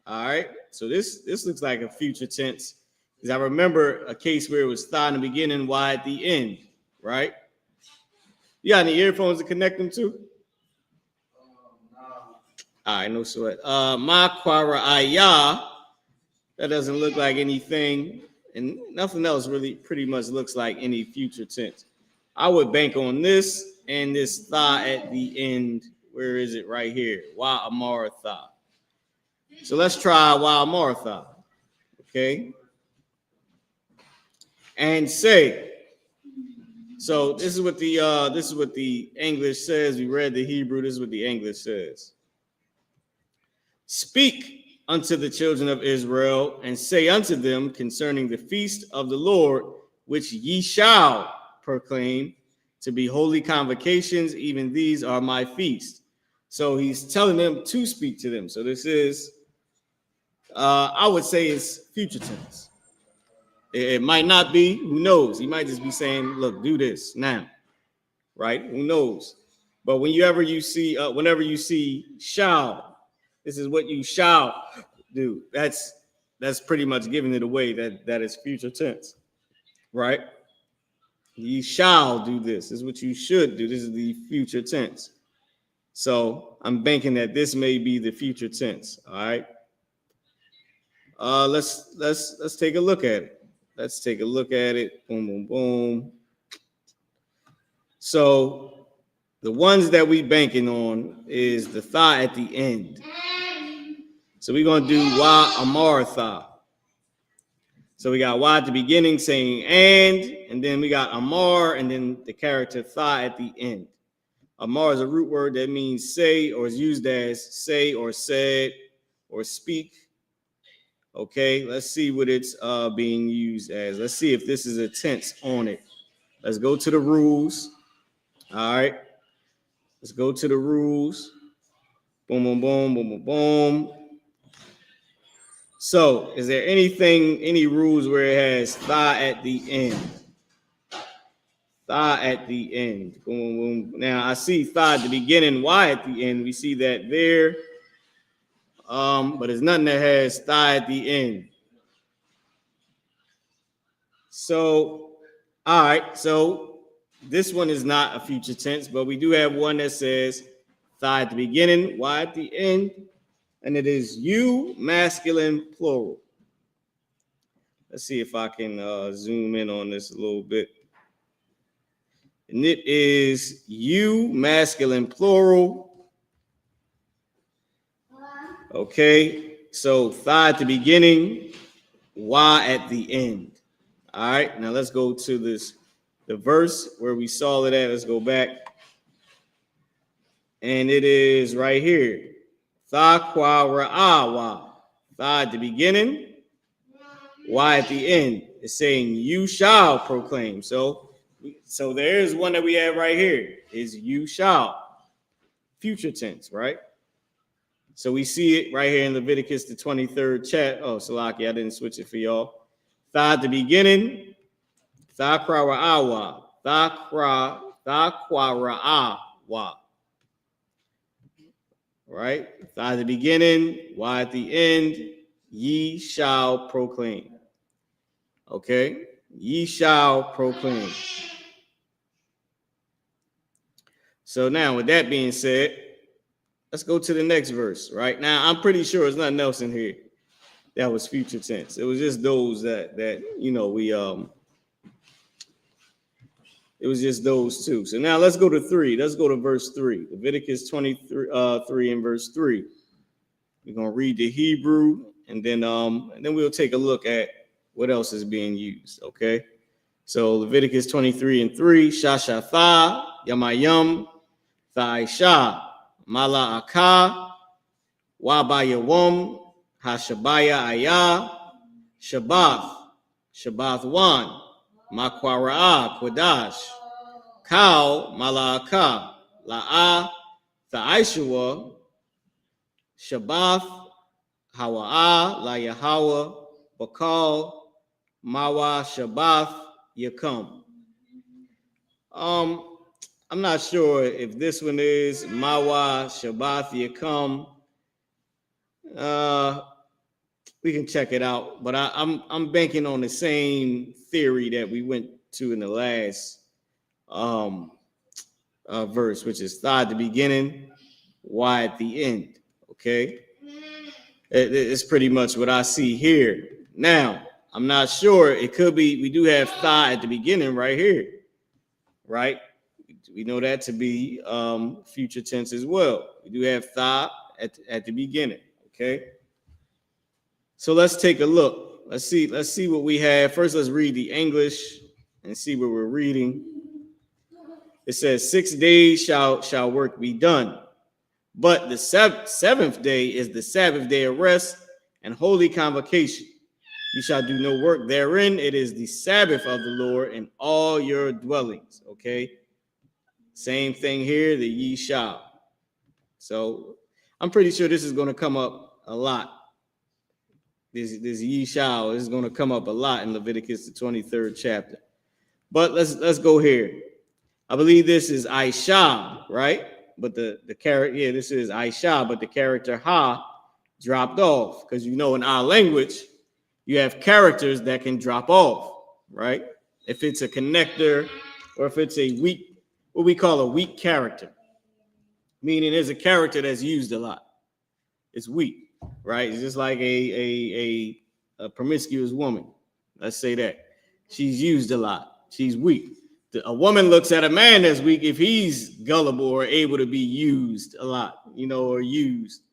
Speaker 9: All right. So this looks like a future tense. Because I remember a case where it was tha in the beginning, y at the end, right? You got any earphones to connect them to? All right, no sweat. Ma quara ayah. That doesn't look like anything, and nothing else really pretty much looks like any future tense. I would bank on this and this tha at the end. Where is it? Right here. Wa amar tha. So let's try wa amar tha. Okay. And say. So this is what the English says. We read the Hebrew. This is what the English says. Speak unto the children of Israel, and say unto them concerning the feast of the Lord, which ye shall proclaim to be holy convocations, even these are my feasts. So he's telling them to speak to them. So this is, I would say it's future tense. It might not be, who knows? He might just be saying, look, do this now, right? Who knows? But whenever you see shall, this is what you shall do. That's pretty much giving it away that is future tense, right? You shall do this. This is what you should do. This is the future tense. So I'm banking that this may be the future tense. All right. Let's take a look at it. Let's take a look at it. Boom, boom, boom. So the ones that we banking on is the tha at the end. So we're going to do wa amar tha. So we got wa at the beginning saying and then we got amar, and then the character tha at the end. Amar is a root word that means say, or is used as say or said or speak. Okay, let's see what it's being used as. Let's see if this is a tense on it. Let's go to the rules. All right. Let's go to the rules. Boom, boom, boom, boom, boom, boom. So is there any rules where it has tha at the end? Tha at the end. Boom, boom, boom. Now I see tha at the beginning, y at the end. We see that there. But there's nothing that has tha at the end. So, all right. So this one is not a future tense, but we do have one that says tha at the beginning, y at the end, and it is you, masculine, plural. Let's see if I can zoom in on this a little bit. And it is you, masculine, plural. Okay, so tha at the beginning, y at the end. All right, now let's go to the verse where we saw it at. Let's go back. And it is right here. Tha kwa ra'a wa. Tha at the beginning, y at the end. It's saying you shall proclaim. So there is one that we have right here. Is you shall. Future tense, right? So we see it right here in Leviticus, the 23rd chat. Oh, Salaki, I didn't switch it for y'all. Tha at the beginning, tha kwa ra'a wa. Tha kwa ra'a wa. Right? Tha at the beginning, y at the end, ye shall proclaim. Okay? Ye shall proclaim. So now, with that being said, let's go to the next verse. Right now, I'm pretty sure there's nothing else in here that was future tense. It was just those that you know we It was just those two. So now let's go to 3. Let's go to verse 3. Leviticus 23 and verse 3. We're gonna read the Hebrew, and then we'll take a look at what else is being used. Okay. So Leviticus 23:3, Shashatha, Yamayam, Thaisha, Mala'aka, Wabayawam, Hashabaya Ayah, Shabbath 1, Makwara'a, Kwadash, Kal, Mala'aka, La'a, Thaishua, Shabbath, Hawa'a, La Yahweh, Bakal, Mawa, Shabbath, Yakum. I'm not sure if this one is Mawa, Shabbath, Yakum. We can check it out, but I'm banking on the same theory that we went to in the last verse, which is Tha at the beginning, Y at the end. Okay, it's pretty much what I see here. Now, I'm not sure. It could be we do have Tha at the beginning right here, right? We know that to be future tense as well. We do have Tha at the beginning. Okay. So let's take a look. Let's see what we have. First, let's read the English and see what we're reading. It says, 6 days shall work be done, but the seventh day is the Sabbath day of rest and holy convocation. You shall do no work therein. It is the Sabbath of the Lord in all your dwellings. Okay. Same thing here, the ye shall. So I'm pretty sure this is going to come up a lot. This ye shall is going to come up a lot in Leviticus, the 23rd chapter. But let's go here. I believe this is I.S.U.P.K, right? But the character, yeah, this is I.S.U.P.K, but the character ha dropped off, because you know in our language you have characters that can drop off, right? If it's a connector or if it's a weak, what we call a weak character, meaning there's a character that's used a lot. It's weak, right? It's just like a promiscuous woman. Let's say that. She's used a lot. She's weak. A woman looks at a man that's weak if he's gullible or able to be used a lot, or used.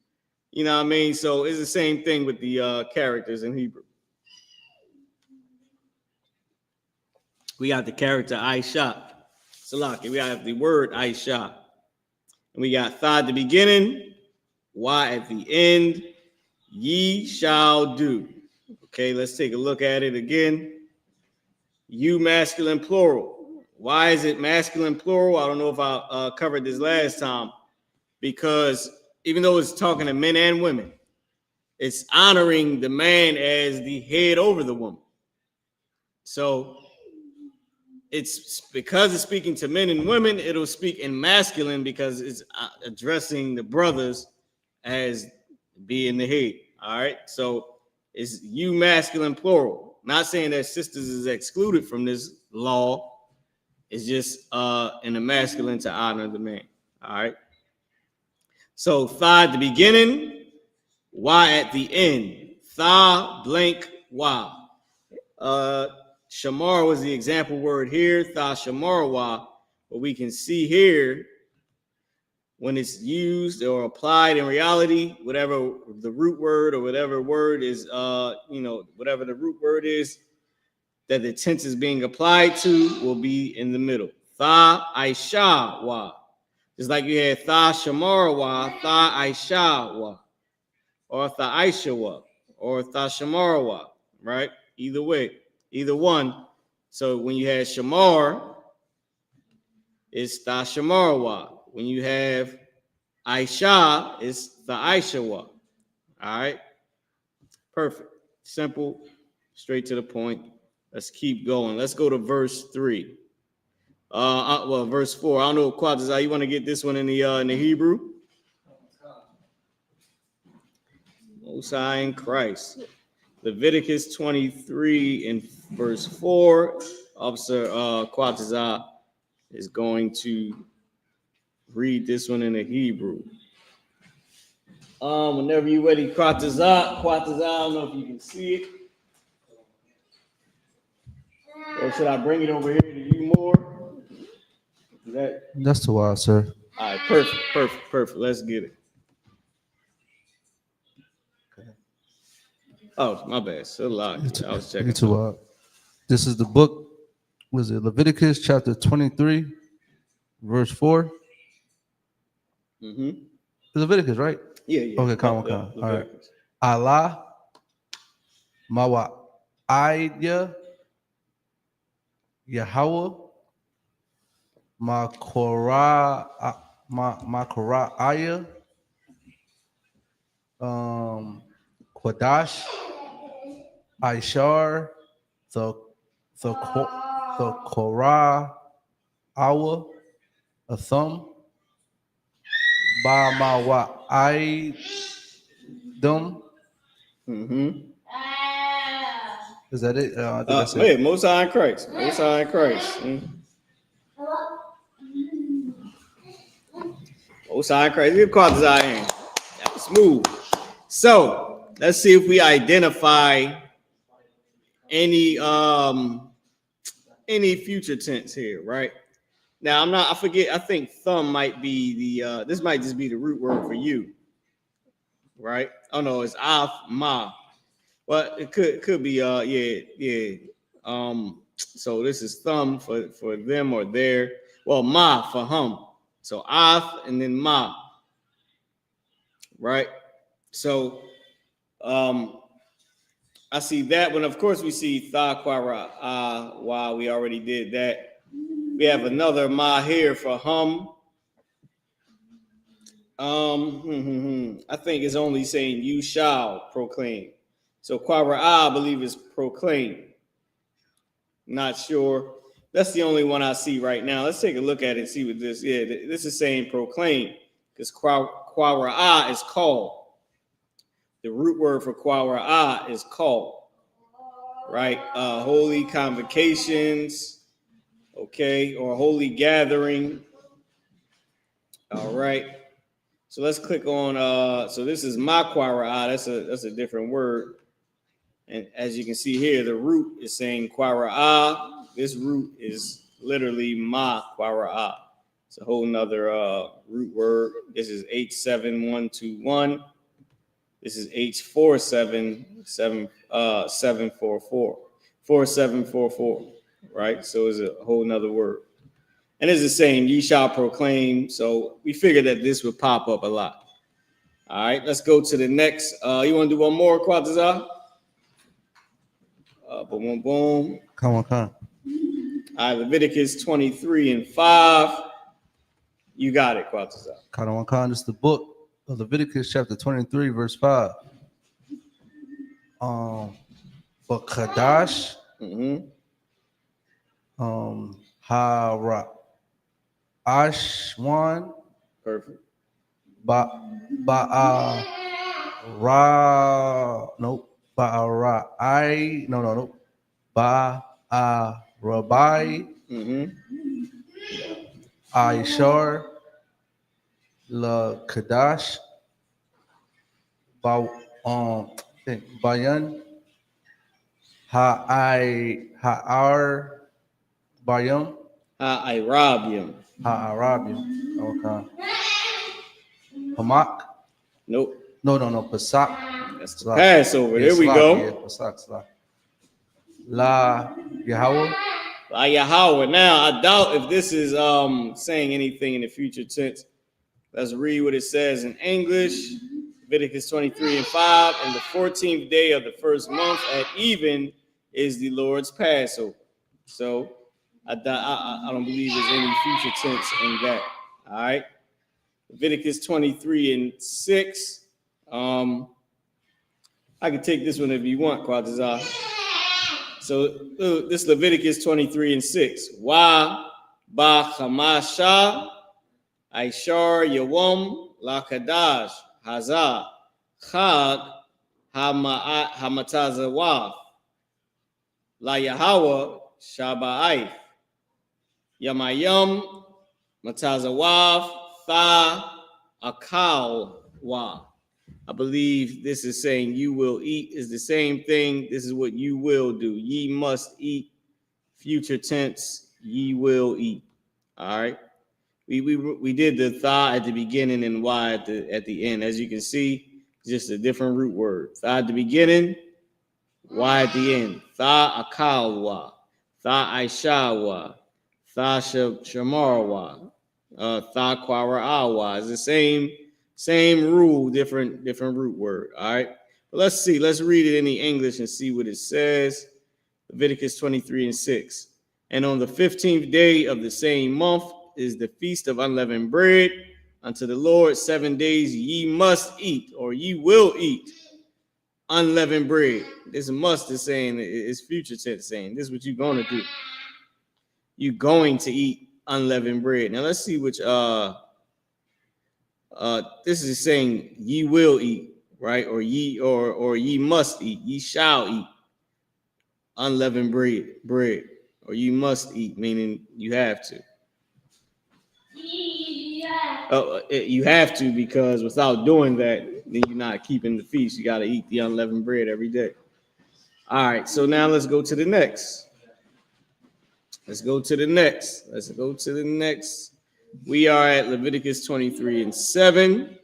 Speaker 9: You know what I mean? So it's the same thing with the characters in Hebrew. We got the character I.S.U.P.K. Salaki. We got the word I.S.U.P.K. And we got Tha at the beginning, Y at the end, ye shall do. Okay, let's take a look at it again. You masculine plural. Why is it masculine plural? I don't know if I covered this last time, because even though it's talking to men and women, it's honoring the man as the head over the woman. So it's because it's speaking to men and women, it'll speak in masculine because it's addressing the brothers as being the head. All right. So it's you masculine plural. Not saying that sisters is excluded from this law. It's just in the masculine to honor the man. All right. So Tha at the beginning, Y at the end. Tha blank Y. Shamar was the example word here. Tha shamar wa. But we can see here when it's used or applied in reality, whatever the root word or whatever word is, whatever the root word is that the tense is being applied to will be in the middle. Tha Aisha wa. Just like you had Tha Shamar wa, Tha Aisha wa, or Tha Aisha wa, or Tha Shamar wa, right? Either way, either one. So when you had Shamar, it's Tha Shamar wa. When you have Aisha, it's Tha Aisha wa. All right. Perfect. Simple, straight to the point. Let's keep going. Let's go to verse 3. Verse 4. I don't know, Quadazai, you want to get this one in the Hebrew? Most High in Christ. Leviticus 23 and verse 4. Officer Quadazai is going to read this one in the Hebrew. Whenever you're ready, Quadazai, I don't know if you can see it. Or should I bring it over here to you more?
Speaker 10: That's too wild, sir.
Speaker 9: All right, perfect. Let's get it. Oh, my bad. So loud. I was checking.
Speaker 10: Too wild. This is the book Was it Leviticus chapter 23, verse 4?
Speaker 9: Mm-hmm.
Speaker 10: Leviticus, right?
Speaker 9: Yeah.
Speaker 10: Okay, come on. All right. Allah, Mawa, Aya, Yahweh, Makora, Aya, Quadash, Ishar, the Korah, Awa, Athum, Ba Mawa, Idum.
Speaker 9: Mm-hmm.
Speaker 10: Is that it? I think that's it.
Speaker 9: Wait, Most High in Christ. Most High in Christ. Most High in Christ. Give qualities I am. That was smooth. So let's see if we identify any future tense here, right? Now I forget, I think thumb might be the this might just be the root word for you, right? Oh no, it's af ma. Well, it could be yeah. So this is thumb for them or their. Well, ma for hum. So af and then ma. Right? So I see that one. Of course, we see tha quara wa. We already did that. We have another ma here for hum. I think it's only saying you shall proclaim. So quara I believe is proclaim. Not sure. That's the only one I see right now. Let's take a look at it and see what this. Yeah, this is saying proclaim because quara is called. The root word for quara is called. Right? Holy convocations. Okay, or holy gathering. All right. So let's click on. So this is ma quara. That's a different word. And as you can see here, the root is saying quara. This root is literally ma quara. It's a whole nother root word. This is H7121. This is H477744. 4744. Right? So it's a whole nother word. And it's the same, ye shall proclaim. So we figured that this would pop up a lot. All right, let's go to the next. You want to do one more, Quatazar? Boom, boom.
Speaker 10: Come on.
Speaker 9: All right, Leviticus 23 and 5. You got it, Quatazar.
Speaker 10: Khan, this is the book of Leviticus chapter 23, verse 5. But Kadash, Hara, Ashwan,
Speaker 9: perfect.
Speaker 10: Ba'ara, nope. Ba'ara, no. Ba'arabai, Ishar, La Kadash, Bayan, Ha'ar, Bayam,
Speaker 9: Ha'arabium.
Speaker 10: Okay. Hamak?
Speaker 9: Nope.
Speaker 10: No. Pasak.
Speaker 9: That's the Passover. There we go.
Speaker 10: Yeah, Pasak. La Yahweh.
Speaker 9: La Yahweh. Now, I doubt if this is saying anything in the future tense. Let's read what it says in English. Leviticus 23 and 5. And the 14th day of the first month at even is the Lord's Passover. So I don't believe there's any future tense in that. All right. Leviticus 23 and 6. I can take this one if you want, Quatazar. So this Leviticus 23 and 6. Wa ba chamasha Ishar Yawam Lakadash Hazah Chag Hamatazawaf La Yahweh Shaba'if Yamayam Matazawaf Tha Akal Wa. I believe this is saying you will eat is the same thing. This is what you will do. Ye must eat. Future tense, ye will eat. All right. We did the tha at the beginning and y at the end. As you can see, just a different root word. Tha at the beginning, y at the end. Tha akal wa. Tha Aishawa, Tha Shamarwa, Tha Kwara. It's the same rule, different root word. All right. But let's see. Let's read it in the English and see what it says. Leviticus 23:6. And on the 15th day of the same month is the feast of unleavened bread. Unto the Lord 7 days ye must eat, or ye will eat unleavened bread. This must is saying, it's future tense saying, this is what you're going to do. You're going to eat unleavened bread. Now let's see which, this is saying ye will eat, right? Or ye must eat, ye shall eat unleavened bread, or you must eat, meaning you have to. You have to, because without doing that, then you're not keeping the feast. You got to eat the unleavened bread every day. All right, so now let's go to the next. We are at Leviticus 23:7.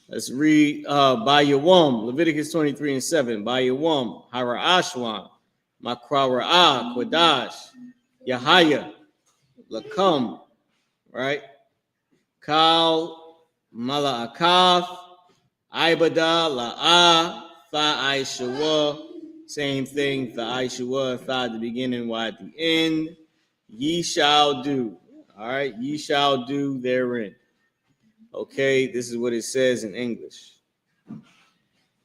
Speaker 9: Let's read by Yawam, Leviticus 23:7. By Yawam, Hara Ashwan, Makrara, Quadash, Yahaya, Lakam, right? Kal, Mala'akaf, Ibada, La'a, Tha'ai, same thing, Tha'ai, Tha at the beginning, Y at the end. Ye shall do. All right, ye shall do therein. Okay, this is what it says in English.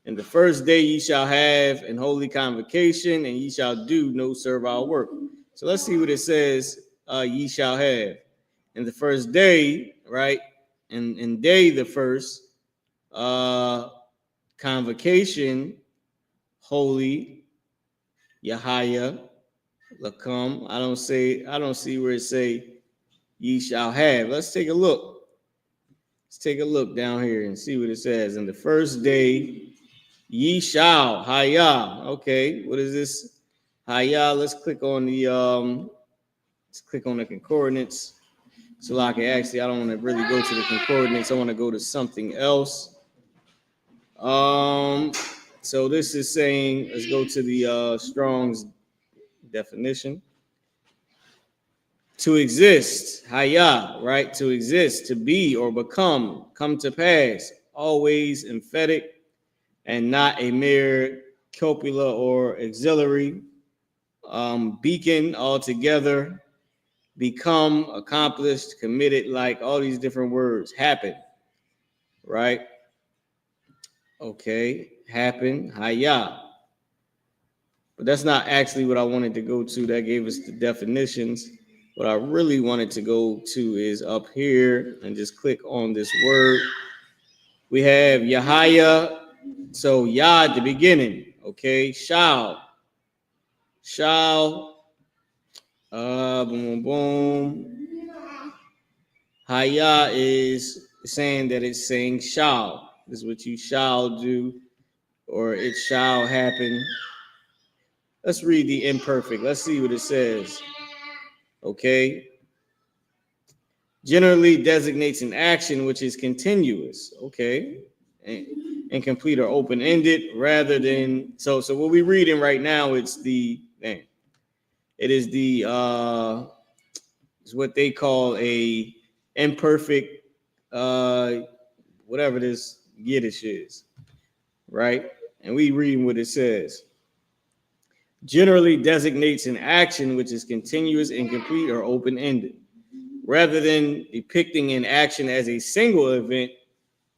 Speaker 9: And the first day ye shall have an holy convocation, and ye shall do no servile work. So let's see what it says, ye shall have. And the first day, right? And day the first, convocation, holy, Yahaya, Lakam. I don't see where it say ye shall have. Let's take a look. Let's take a look down here and see what it says. In the first day, ye shall, Haya. Okay, what is this? Haya. Let's click on the concordance. So like actually, I don't want to really go to the concordance. I want to go to something else. So this is saying, let's go to the Strong's definition. To exist, haya, right? To exist, to be or become, come to pass, always emphatic and not a mere copula or auxiliary. Beacon altogether, become, accomplished, committed, like all these different words, happen, right? Okay, happen, haya. But that's not actually what I wanted to go to. That gave us the definitions. What I really wanted to go to is up here and just click on this word. We have Yahaya. So Yah at the beginning, okay? Shall. Boom, boom, boom. Haya is saying that it's saying shall. This is what you shall do, or it shall happen. Let's read the imperfect. Let's see what it says. Okay. Generally designates an action which is continuous. Okay. And complete or open-ended rather than so what we're reading right now, it's what they call a imperfect whatever this Yiddish is, right? And we reading what it says. Generally designates an action which is continuous, incomplete, or open-ended. Rather than depicting an action as a single event,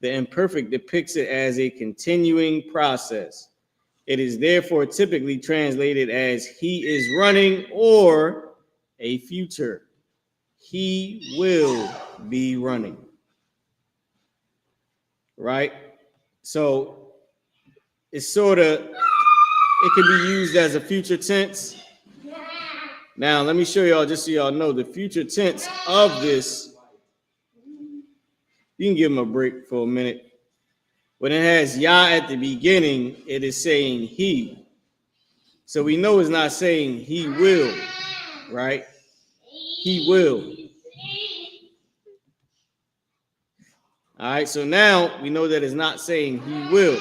Speaker 9: the imperfect depicts it as a continuing process. It is therefore typically translated as he is running or a future. He will be running. Right? So it's sort of, it can be used as a future tense. Now, let me show y'all, just so y'all know, the future tense of this. You can give them a break for a minute. When it has Yah at the beginning, it is saying he. So we know it's not saying he will, right? He will. All right, so now we know that it's not saying he will.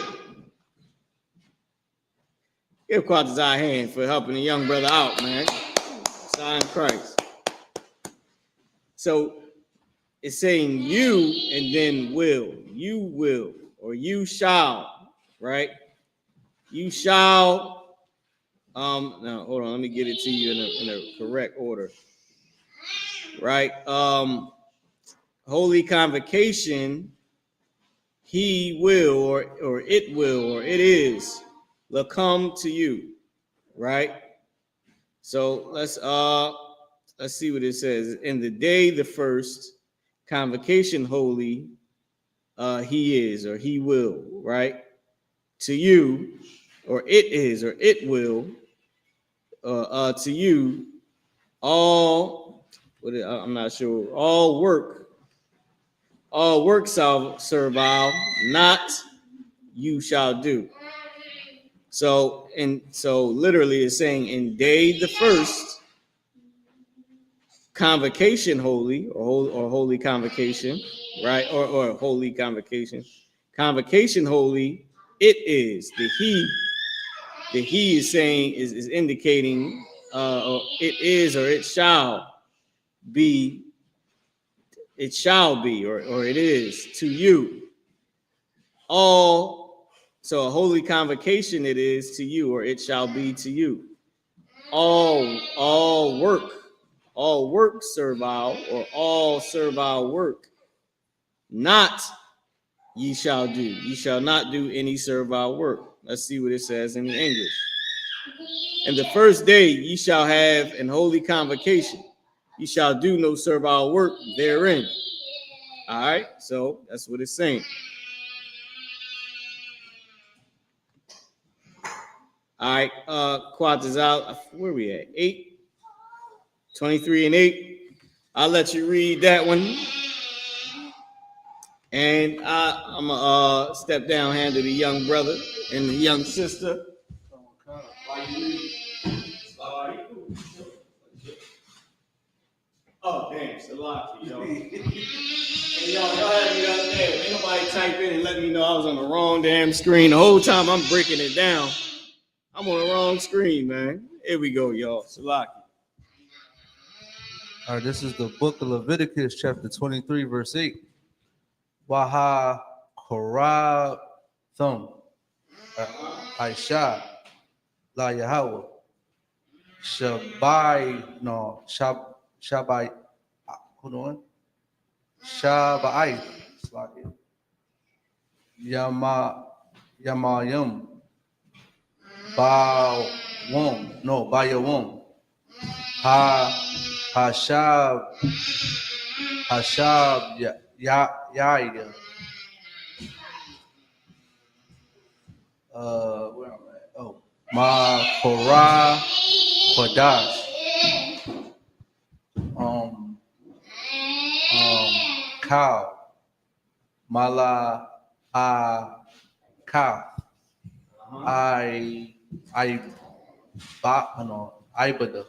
Speaker 9: Give Quatazai a hand for helping the young brother out, man. in Christ. So it's saying you and then will, or you shall, right? You shall, now hold on, let me get it to you in a correct order, right? Holy convocation, he will, or it will, or it is, will come to you, right? So let's see what it says. In the day, the first convocation holy, he is, or he will, right? To you, or it is, or it will, to you, all, I'm not sure, all work servile, not you shall do. So literally it's saying in day the first convocation holy, or holy convocation, right? Or holy convocation. Convocation holy, it is. The he is saying is indicating it is, or it shall be, or it is to you. So a holy convocation it is to you, or it shall be to you. All work servile, or all servile work, not ye shall do. Ye shall not do any servile work. Let's see what it says in the English. And the first day ye shall have an holy convocation. Ye shall do no servile work therein. All right, so that's what it's saying. All right, Quad is out. Where are we at? 8, 23 and 8. I'll let you read that one. And I'm going to step down, handle the young brother and the young sister. Oh, damn, Salaki, yo. Hey, y'all had me the other day. Ain't nobody type in and let me know I was on the wrong damn screen. The whole time I'm breaking it down, I'm on the wrong screen, man. Here we go, y'all. Salaki.
Speaker 10: All right, this is the book of Leviticus, chapter 23, verse 8. Waha Korab Thum Aisha La Yahweh Shabai no Shabai hold on Shabai Yamayim Bayawom Hashab Yaya where am I? Oh, Ma Korah Kodash Cow Mala Cow Ibada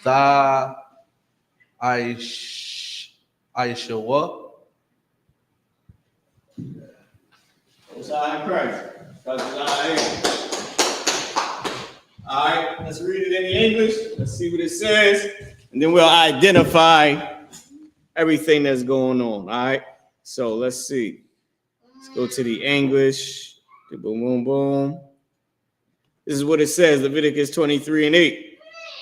Speaker 10: Tha Aishawa.
Speaker 9: Christ. All right, let's read it in the English. Let's see what it says. And then we'll identify everything that's going on. All right. So let's see. Let's go to the English. Boom, boom, boom. This is what it says, Leviticus 23 and 8.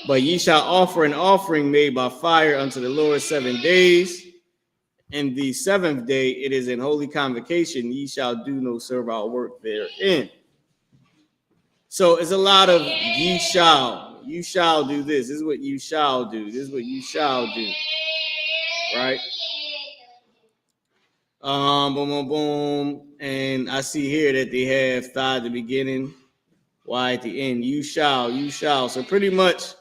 Speaker 9: But ye shall offer an offering made by fire unto the Lord 7 days. And the 7th day it is an holy convocation. Ye shall do no servile work therein. So it's a lot of ye shall. You shall do this. This is what you shall do. This is what you shall do. Right? Boom, boom, boom. And I see here that they have tha at the beginning, y at the end. You shall, you shall. So pretty much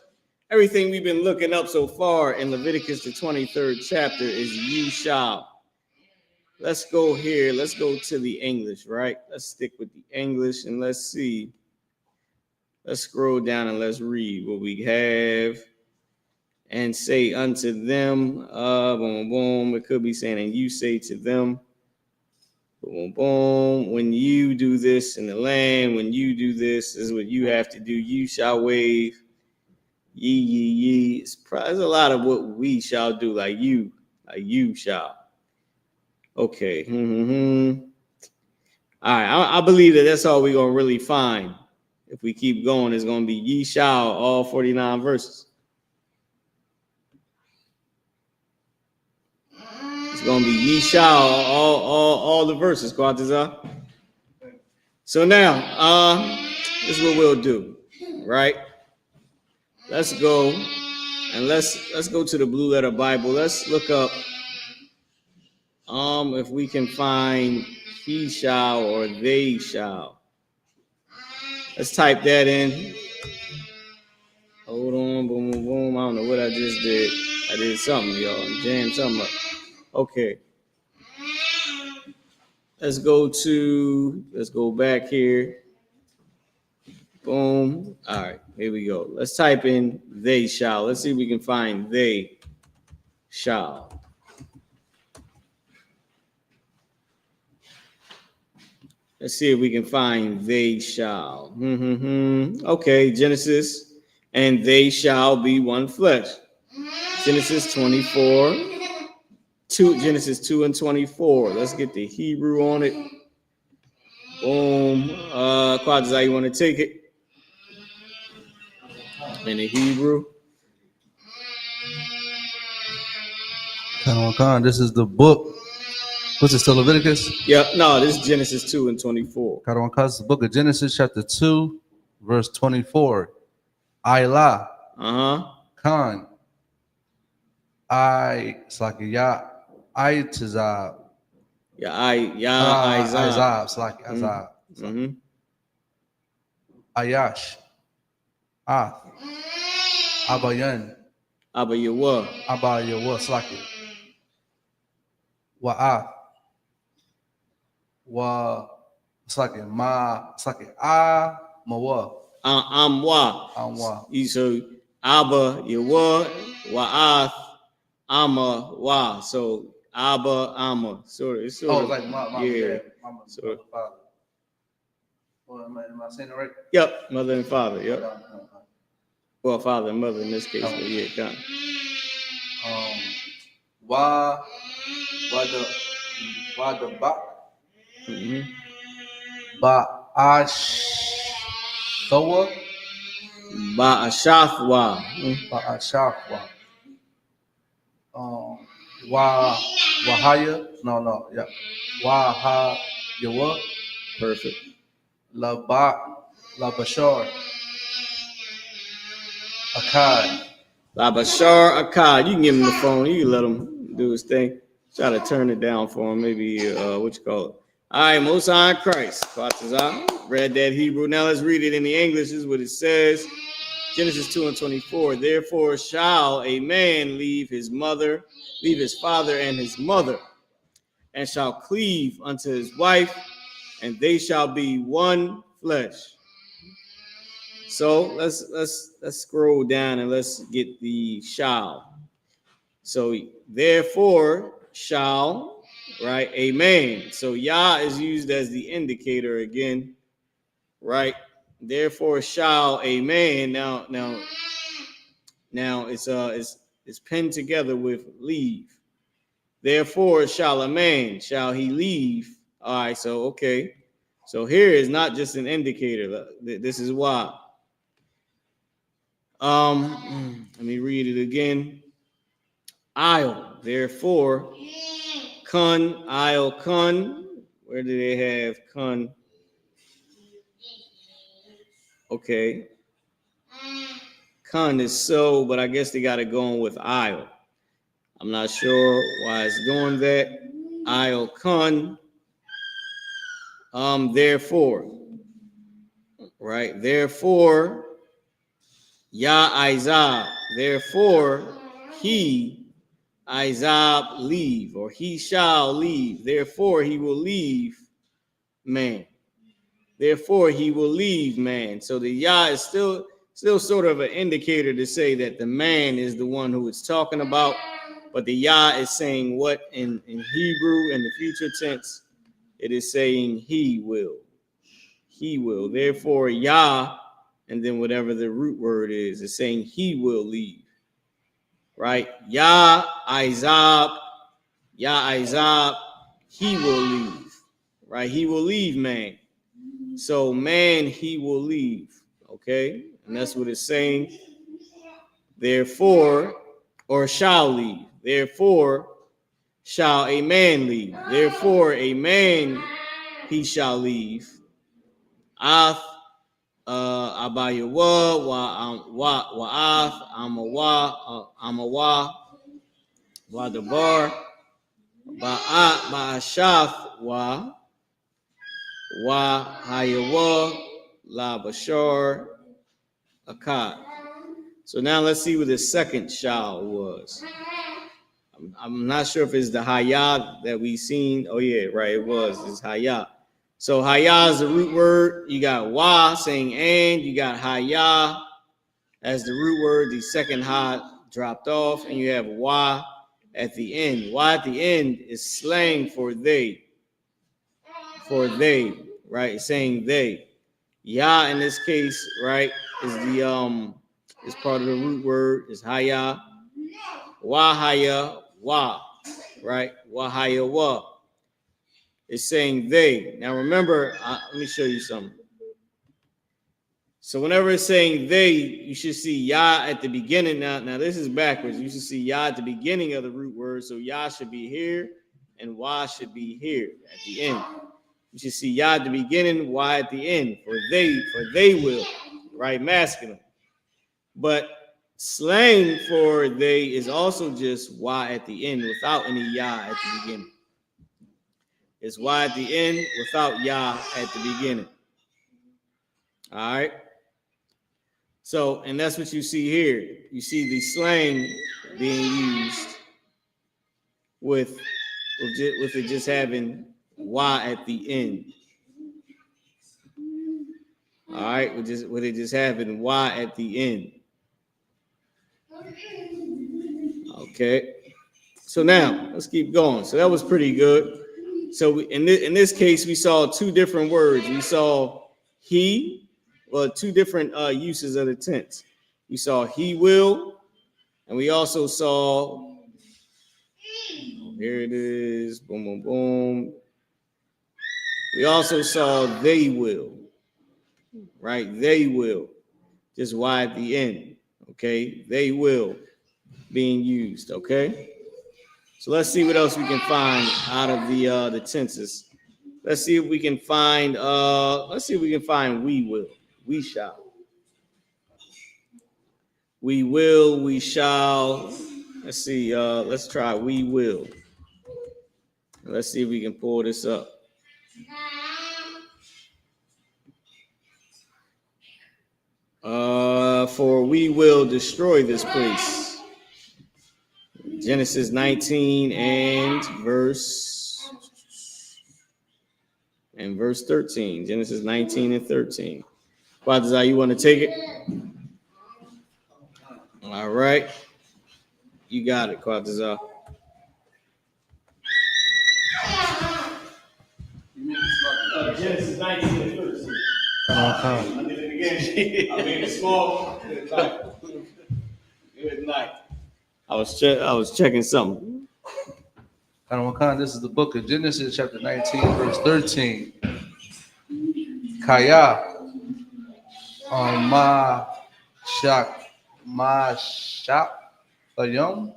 Speaker 9: everything we've been looking up so far in Leviticus, the 23rd chapter, is you shall. Let's go here. Let's go to the English, right? Let's stick with the English and let's see. Let's scroll down and let's read what we have. And say unto them, boom, boom. It could be saying, and you say to them. Boom, boom. When you do this in the land, when you do this is what you have to do. You shall wave. Ye. It's a lot of what we shall do, like you shall. Okay. All right. I believe that's all we're gonna really find. If we keep going, it's gonna be ye shall, all 49 verses. It's gonna be ye shall, all the verses, Quatazar. So now, this is what we'll do, right? Let's go and let's go to the Blue Letter Bible. Let's look up if we can find he shall or they shall. Let's type that in. Hold on, boom, boom, boom. I don't know what I just did. I did something, y'all. Jammed something up. Okay. Let's go back here. Boom. All right, here we go. Let's type in they shall. Let's see if we can find they shall. Let's see if we can find they shall. Okay, Genesis, and they shall be one flesh. Genesis 24, Genesis 2 and 24. Let's get the Hebrew on it. Boom. Quadzai, you want to take it? In the Hebrew.
Speaker 10: Khan, this is the book. What's it, still Leviticus?
Speaker 9: Yep, no, this is Genesis 2 and 24.
Speaker 10: Khan, this is the book of Genesis, chapter 2, verse 24. Ayla. Khan. It's like ya. Tizab. Izab. It's like Azab. Ayash. Ath. Abayan.
Speaker 9: Abayawa.
Speaker 10: Slaki. Wa'ath. Slaki. Slaki. Mawa.
Speaker 9: Amwa. So Abba Yawa Wa'ath Amma Wa. So Abba Amma. It's
Speaker 10: like my
Speaker 9: yeah.
Speaker 10: Mama, father. Am I saying it right?
Speaker 9: Yep, mother and father. Yep. Well, father and mother in this case, but yeah, come.
Speaker 10: Why the Ba'ashthwa?
Speaker 9: Ba'ashthwa.
Speaker 10: Ba'ashthwa. Wahaya? No, yeah. Wahayawa?
Speaker 9: Perfect.
Speaker 10: Labashar. Akkad.
Speaker 9: Labashar Akkad. You can give him the phone. You can let him do his thing. Try to turn it down for him. Maybe, what you call it? All right, Most High Christ. Read that Hebrew. Now let's read it in the English. This is what it says. Genesis 2 and 24. Therefore shall a man leave his father and his mother, and shall cleave unto his wife, and they shall be one flesh. So let's scroll down and let's get the shall. So therefore shall, right, a man. So Yah is used as the indicator again, right? Therefore shall a man. Now it's pinned together with leave. Therefore shall a man, shall he leave? All right, so okay. So here is not just an indicator. This is why. Let me read it again. I'll, therefore, kun, I'll kun. Where do they have kun? Okay. Kun is so, but I guess they got it going with I'll. I'm not sure why it's doing that. I'll kun. Therefore, right? Therefore, Ya Izab. Therefore, he Izab leave, or he shall leave. Therefore, he will leave man. Therefore, he will leave man. So the Yah is still sort of an indicator to say that the man is the one who it's talking about, but the Yah is saying what in Hebrew in the future tense it is saying he will. He will. Therefore, Yah, and then whatever the root word is saying he will leave. Right? Yah, I.S.U.P.K, Yah, I.S.U.P.K, he will leave. Right? He will leave man. So man, he will leave. Okay? And that's what it's saying. Therefore, or shall leave. Therefore, shall a man leave. Therefore, a man, he shall leave. Ath, abayawa, wa'ath, amawa, wadabar, ba'ashaf, wa hayawa, la bashar, akad. So now let's see what the second shall was. I'm not sure if it's the hayah that we seen. Oh yeah, right, it was. It's hayah. So hayah is the root word. You got wa saying and. You got hayah as the root word. The second ha dropped off, and you have wa at the end. Wa at the end is slang for they. For they, right? It's saying they. Yah in this case, right, is the is part of the root word. Is hayah. Wa haya wa, right? Wa haya wa. It's saying they. Now remember, let me show you something. So whenever it's saying they, you should see Yah at the beginning. Now this is backwards. You should see Yah at the beginning of the root word. So Yah should be here, and Wa should be here at the end. You should see Yah at the beginning, Y at the end. For they will, right? Masculine. But slang for they is also just Y at the end without any Yah at the beginning. It's Y at the end without Yah at the beginning. All right. So, and that's what you see here. You see the slang being used with it just having Y at the end. All right, with it just having Y at the end. Okay. So now let's keep going. So that was pretty good. So in this case, we saw two different words. We saw he, well, two different uses of the tense. We saw he will, and we also saw, here it is, boom, boom, boom. We also saw they will, right? They will, just Y at the end, okay? They will being used, okay? So let's see what else we can find out of the tenses. Let's see if we can find we will, we shall. We will, we shall. Let's see, let's try we will. Let's see if we can pull this up. For we will destroy this place. Genesis 19 and verse 13. Genesis 19 and 13. Father, you want to take it? All right. You got it, Quatazar. Genesis 19 and 13. I did it again. I made it small. Good night. I was checking something.
Speaker 10: This is the book of Genesis, chapter 19, verse 13. Kaya ma shak ayom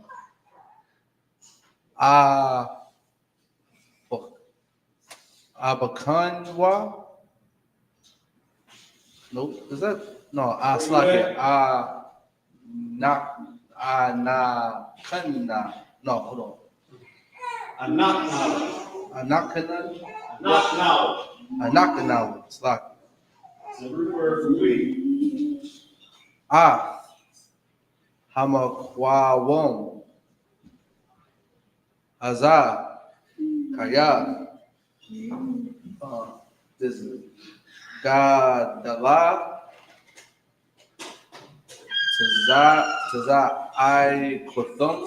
Speaker 10: abakanwa. Nope. Is that no? Aslake Anakanna. No, hold on. Anakana. It's like
Speaker 9: it's a root word for we.
Speaker 10: Hamakwawom Azar Kaya. This is Gadala. Taza I Kothum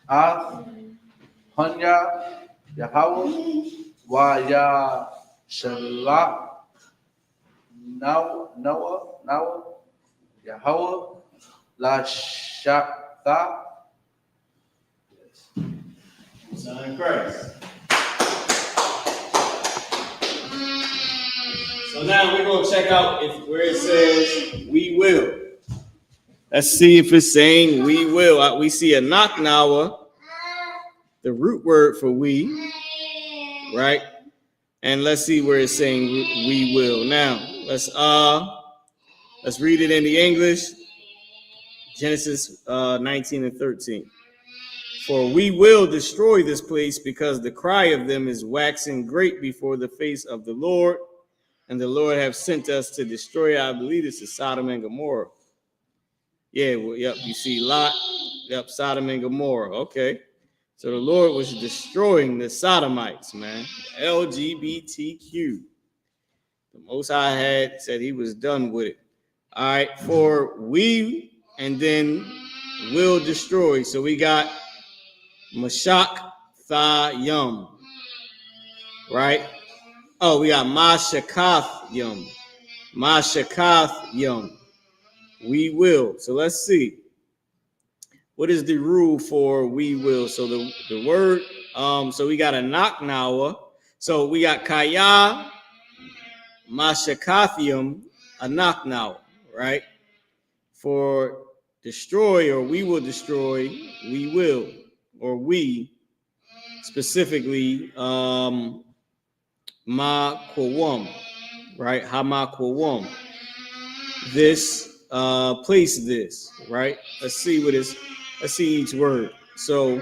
Speaker 10: Ath Hanya Yahweh YAHANNA Noah Yahweh La Shaka.
Speaker 9: Son of Christ. So now we're going to check out where it says we will. Let's see if it's saying we will. We see a knocknawa, the root word for we, right? And let's see where it's saying we will. Now, let's read it in the English. Genesis 19 and 13. For we will destroy this place because the cry of them is waxing great before the face of the Lord, and the Lord have sent us to destroy. I believe this is Sodom and Gomorrah. Yeah, well, yep, you see Lot, yep, Sodom and Gomorrah. Okay. So the Lord was destroying the Sodomites, man. LGBTQ. The Most High had said he was done with it. All right, for we and then will destroy. So we got Mashak Tha Yum, right? Oh, we got Mashakath Yum. Mashakath Yum. We will. So let's see. What is the rule for we will? So the word, so we got a knocknawa. So we got Kaya Mashakathium, a knocknawa, right? For destroy or we will destroy, we will, or we specifically ma kwawum, right? Hama kwawum. This place this, right? Let's see each word. So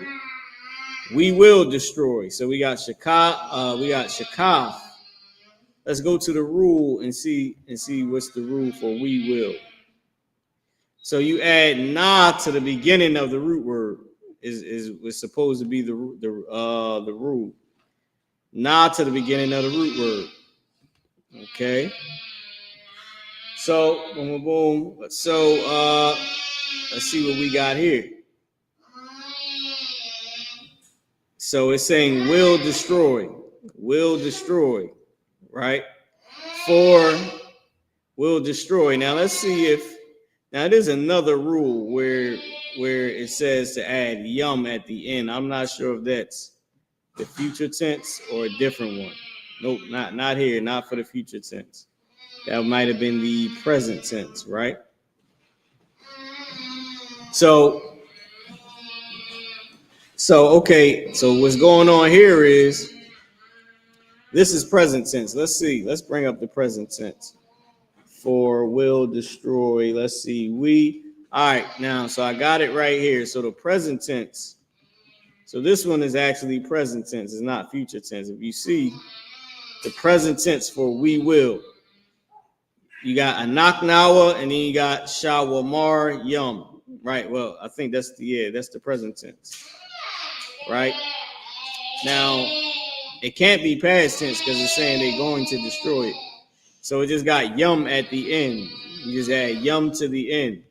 Speaker 9: we will destroy. So we got shakaf. Let's go to the rule and see what's the rule for we will. So you add na to the beginning of the root word was supposed to be the rule. Na to the beginning of the root word. Okay. So boom, boom, boom. So let's see what we got here. So it's saying will destroy, right? For will destroy. Now let's see now there's another rule where it says to add yum at the end. I'm not sure if that's the future tense or a different one. Nope, not here, not for the future tense. That might have been the present tense, right? So okay, so what's going on here is this is present tense. Let's see. Let's bring up the present tense. For will destroy. Let's see. All right, now, so I got it right here. So the present tense. So this one is actually present tense. It's not future tense. If you see the present tense for we will, you got a knocknawa and then you got shawamar yum. Right. Well, I think that's the present tense. Right. Now, it can't be past tense because it's saying they're going to destroy it. So it just got yum at the end. You just add yum to the end.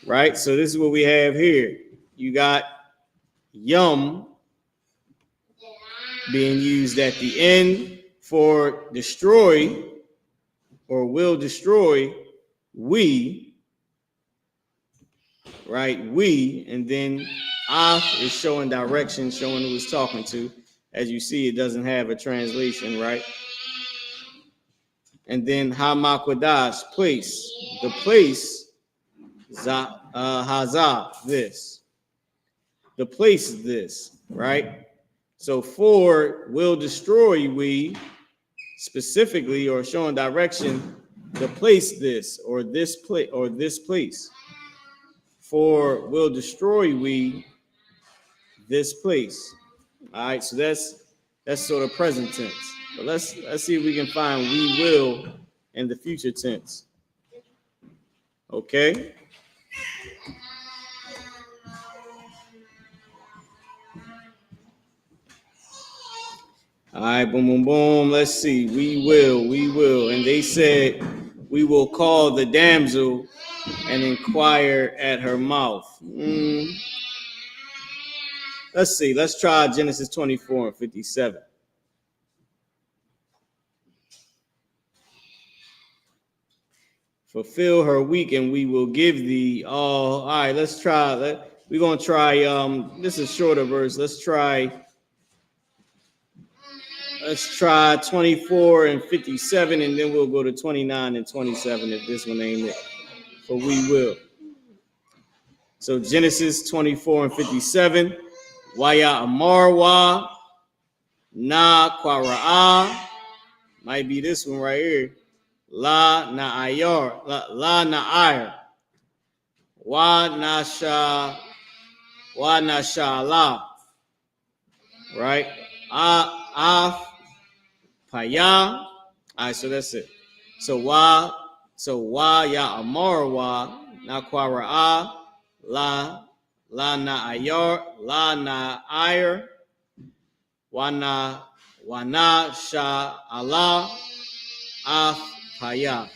Speaker 9: Right? So this is what we have here. You got yum being used at the end for destroy or will destroy we. Right? We. And then af is showing direction, showing who it's talking to. As you see, it doesn't have a translation, right? And then hamakwadash, place. The place, hazah, this. The place is this, right? So for will destroy we, specifically or showing direction, the place this or this place or this place. For will destroy we this place. All right, so that's sort of present tense. But let's see if we can find we will in the future tense. Okay. All right, boom, boom, boom. Let's see. We will. And they said, we will call the damsel and inquire at her mouth. Let's see. Let's try Genesis 24 and 57. Fulfill her week, and we will give thee all. All right, let's try. We're gonna try. This is a shorter verse. Let's try 24 and 57, and then we'll go to 29 and 27 if this one ain't it. For we will. So Genesis 24 and 57. Waya amarwa na kwara'a. Might be this one right here. La na ayar. La na ayar. Wa na shala. Right? Af paya. All right, so that's it. So wa ya amarwa na kwara'a. La na ayar, la na ayar, wana sha Allah, af paya.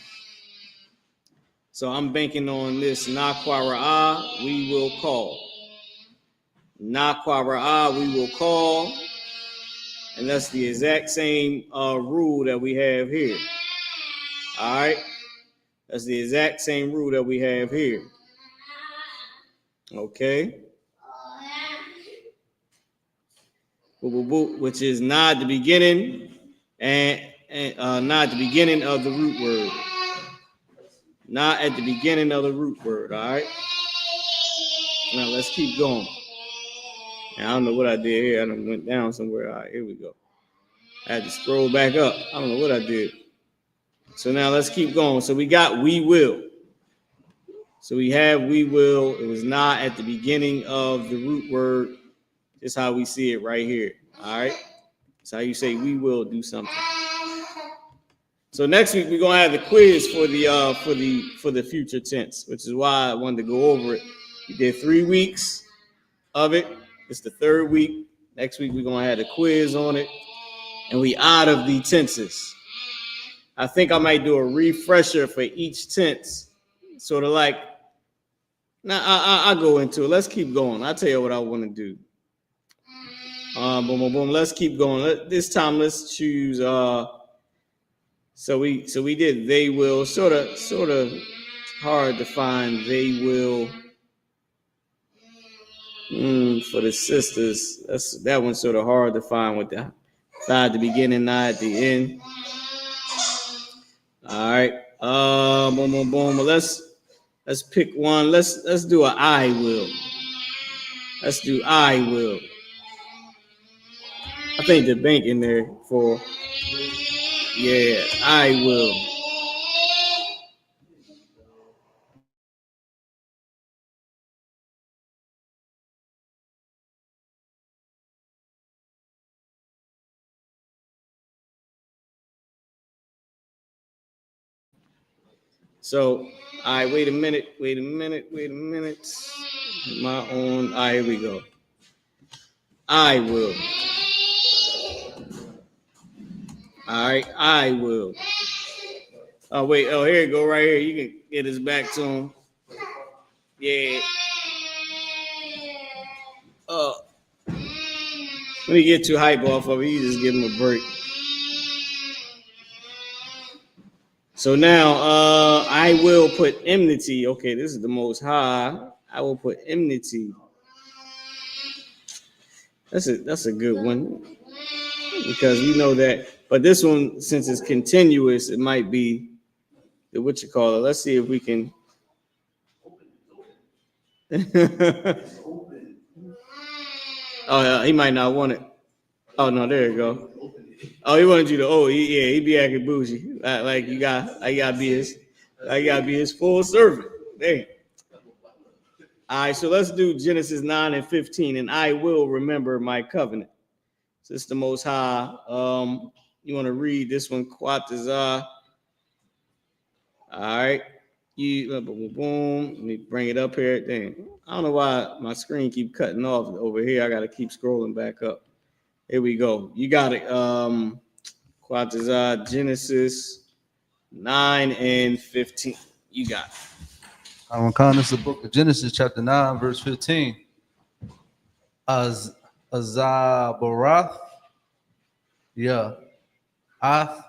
Speaker 9: So I'm banking on this. Na kwara'a, we will call. Na kwara'a, we will call. And that's the exact same rule that we have here. All right. That's the exact same rule that we have here. Okay. Which is not the beginning and not the beginning of the root word. Not at the beginning of the root word. All right. Now let's keep going. Now, I don't know what I did here. I done went down somewhere. All right, here we go. I had to scroll back up. I don't know what I did. So now let's keep going. So we got we will. So we have we will. It was not at the beginning of the root word. This is how we see it right here. All right. That's how you say we will do something. So next week we're gonna have the quiz for the future tense, which is why I wanted to go over it. We did 3 weeks of it. It's the 3rd week. Next week we're gonna have the quiz on it, and we out of the tenses. I think I might do a refresher for each tense, sort of like. Now I'll go into it. Let's keep going. I'll tell you what I want to do. Boom, boom, boom. Let's keep going. This time, let's choose. So we did they will. Sort of hard to find they will. For the sisters, that one's sort of hard to find with the at the beginning, not at the end. All right. Boom, boom, boom. Let's pick one. Let's do an I will. Let's do I will. I think the bank in there for, yeah, I will. So, all right, wait a minute. My own, all right, here we go. I will. All right, I will. Oh, wait, here you go, right here. You can get us back to him. Yeah. When you get too hype off of it, you just give him a break. So now, I will put enmity. Okay, this is the Most High. I will put enmity. That's a good one, because we know that. But this one, since it's continuous, it might be the what you call it. Let's see if we can. Oh, he might not want it. Oh no, there you go. Oh, he wanted you to. He be acting bougie. Like you gotta be his full servant. Dang. All right, so let's do Genesis 9 and 15, and I will remember my covenant. So it's the Most High. You want to read this one, Quatazah. All right. Boom. Let me bring it up here. Dang. I don't know why my screen keep cutting off over here. I got to keep scrolling back up. Here we go. You got it. Quatazah, Genesis 9 and 15. You got it.
Speaker 10: This is the book of Genesis, chapter 9, verse 15. As Azabarath, yeah, Ath,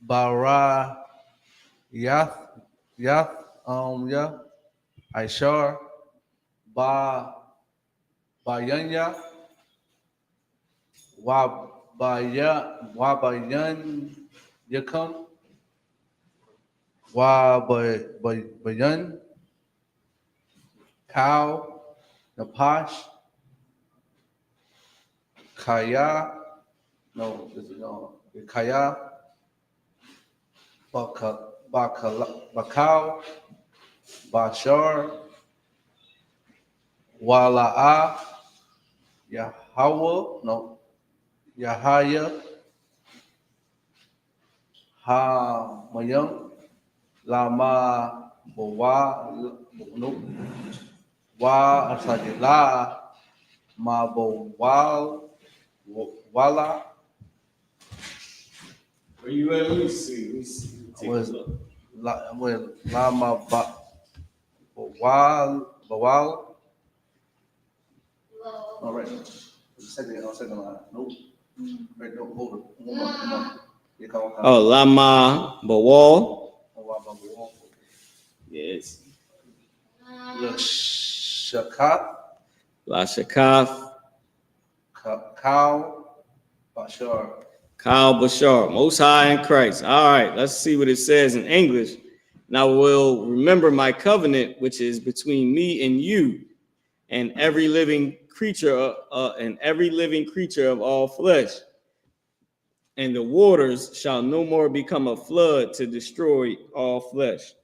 Speaker 10: Bara, Yath, yeah, Ishar, Bayanya, Wabayan, Yakum, Wabayan, Cow, Napash, Kaya, no, this is no, Kaya, Bakal, Bashar, Wala'a, Yahweh, no, Yahaya, Mayam, Lama, no, La, Wala,
Speaker 9: Where you at? Let me see. Take a
Speaker 10: was
Speaker 9: look.
Speaker 10: Lama, Bawal, all right, second line, nope, right, no, hold it, one more.
Speaker 9: Oh, Lama Bawal. Yes.
Speaker 10: Shakat,
Speaker 9: Lashakaf.
Speaker 10: Cow, Bashar.
Speaker 9: Kyle Bashar, Most High in Christ. All right, let's see what it says in English. Now will remember my covenant, which is between me and you, and every living creature, of all flesh. And the waters shall no more become a flood to destroy all flesh.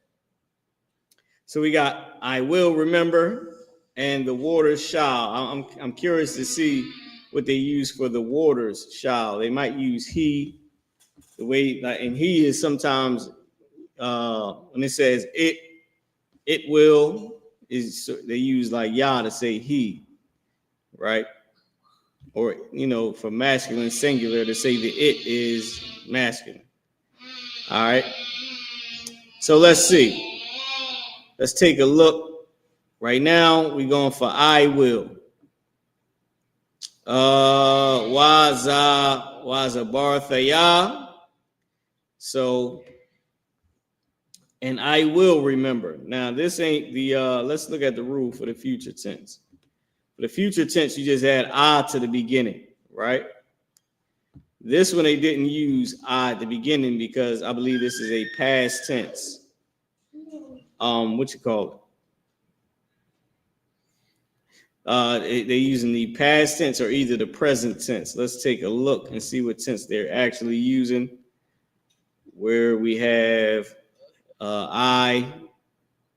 Speaker 9: So we got I will remember, and the waters shall. I'm curious to see what they use for the waters shall. They might use he. The way, and he is sometimes when it says it will, is they use like Yah to say he, right? Or for masculine singular to say the it is masculine. All right. So let's see. Let's take a look. Right now we're going for I will. Waza Barthaya. So, and I will remember. Now, this ain't the, let's look at the rule for the future tense. For the future tense, you just add I to the beginning, right? This one, they didn't use I at the beginning because I believe this is a past tense. What you call it? They're using the past tense or either the present tense. Let's take a look and see what tense they're actually using. Where we have I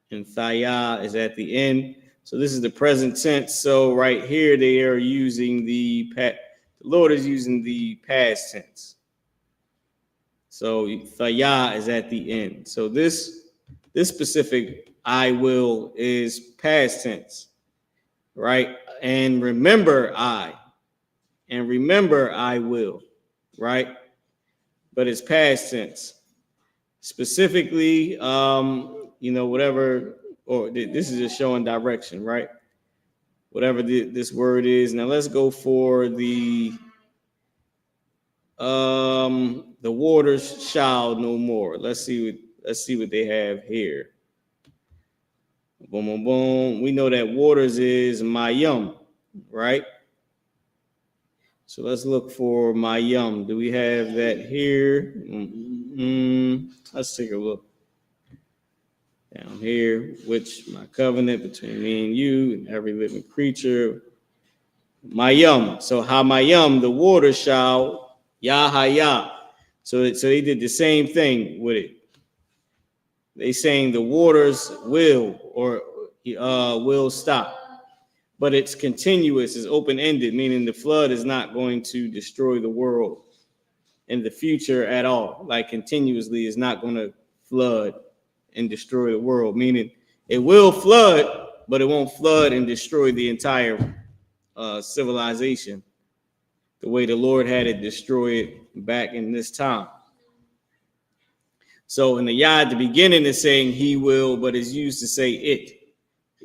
Speaker 9: and Thaya is at the end. So this is the present tense. So right here, they are using the Lord is using the past tense. So Thaya is at the end. So this specific I will is past tense, right? And remember I will, right? But it's past tense. Specifically, whatever, or this is just showing direction, right? Whatever this word is. Now let's go for the waters shall no more. Let's see what they have here. Boom, boom, boom. We know that waters is mayum, right? So let's look for mayum. Do we have that here? Let's take a look. Down here, which my covenant between me and you and every living creature. Mayum. So Hamayum, the water shall Yahaya. So they did the same thing with it. They saying the waters will will stop. But it's continuous, it's open-ended, meaning the flood is not going to destroy the world in the future at all. Like continuously is not going to flood and destroy the world, meaning it will flood, but it won't flood and destroy the entire civilization the way the Lord had it destroyed back in this time. So in the Yah at the beginning is saying he will, but it's used to say it.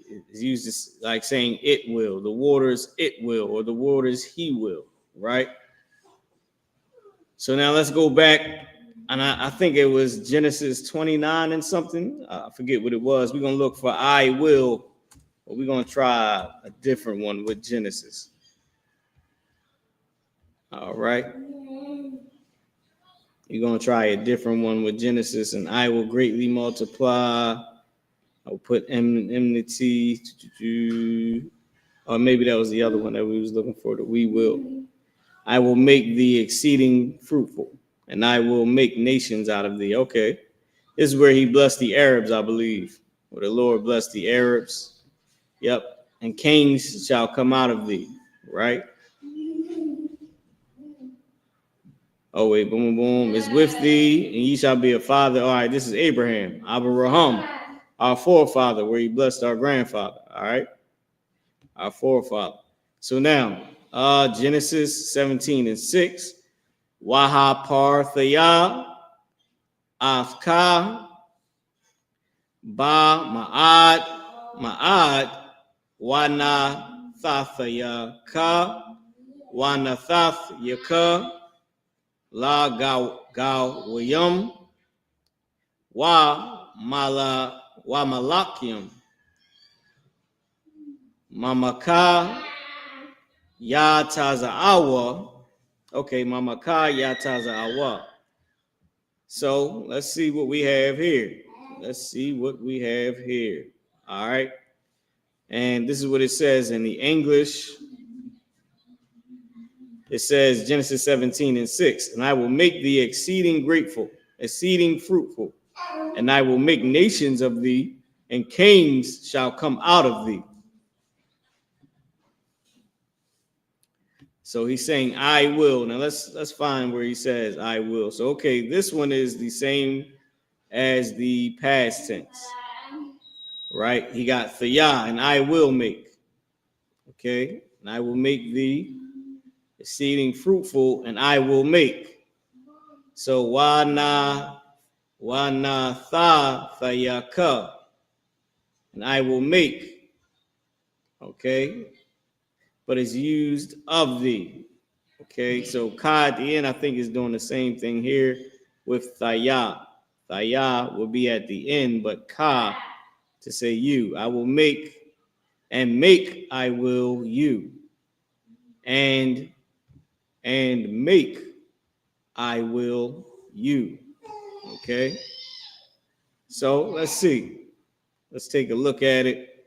Speaker 9: It's used as like saying it will, the waters it will, or the waters he will, right? So now let's go back, and I think it was Genesis 29 and something. I forget what it was. We're going to look for I will, but we're going to try a different one with Genesis. All right. You're going to try a different one with Genesis, and I will greatly multiply. I'll put enmity, or maybe that was the other one that we was looking for, that we will. I will make thee exceeding fruitful, and I will make nations out of thee. Okay. This is where he blessed the Arabs, I believe. Where the Lord blessed the Arabs. Yep. And kings shall come out of thee, right? Oh, wait, boom, boom. It's with thee, and ye shall be a father. All right, this is Abraham, Abraham, our forefather, where he blessed our grandfather. All right, our forefather. So now, Genesis 17:6. Waha parthaya, I.S.U.P.K, ba ma'ad, wana thathaya ka, wana thathyaka, la William wa malakium mamaka ya tazaawa. Okay, mamaka ya tazaawa. So let's see what we have here. All right, and this is what it says in the English. It says Genesis 17:6, and I will make thee exceeding grateful, exceeding fruitful, and I will make nations of thee, and kings shall come out of thee. So he's saying, I will. Now let's find where he says I will. So okay, this one is the same as the past tense, right? He got thaya, and I will make. Okay, and I will make thee exceeding fruitful, and I will make. So wana tha thayaka, and I will make. Okay, but it's used of thee. Okay, so ka at the end, I think, is doing the same thing here with thaya. Thaya will be at the end, but ka to say you. I will make, and make I will you, and make I will you. Okay, so let's see. Let's take a look at it.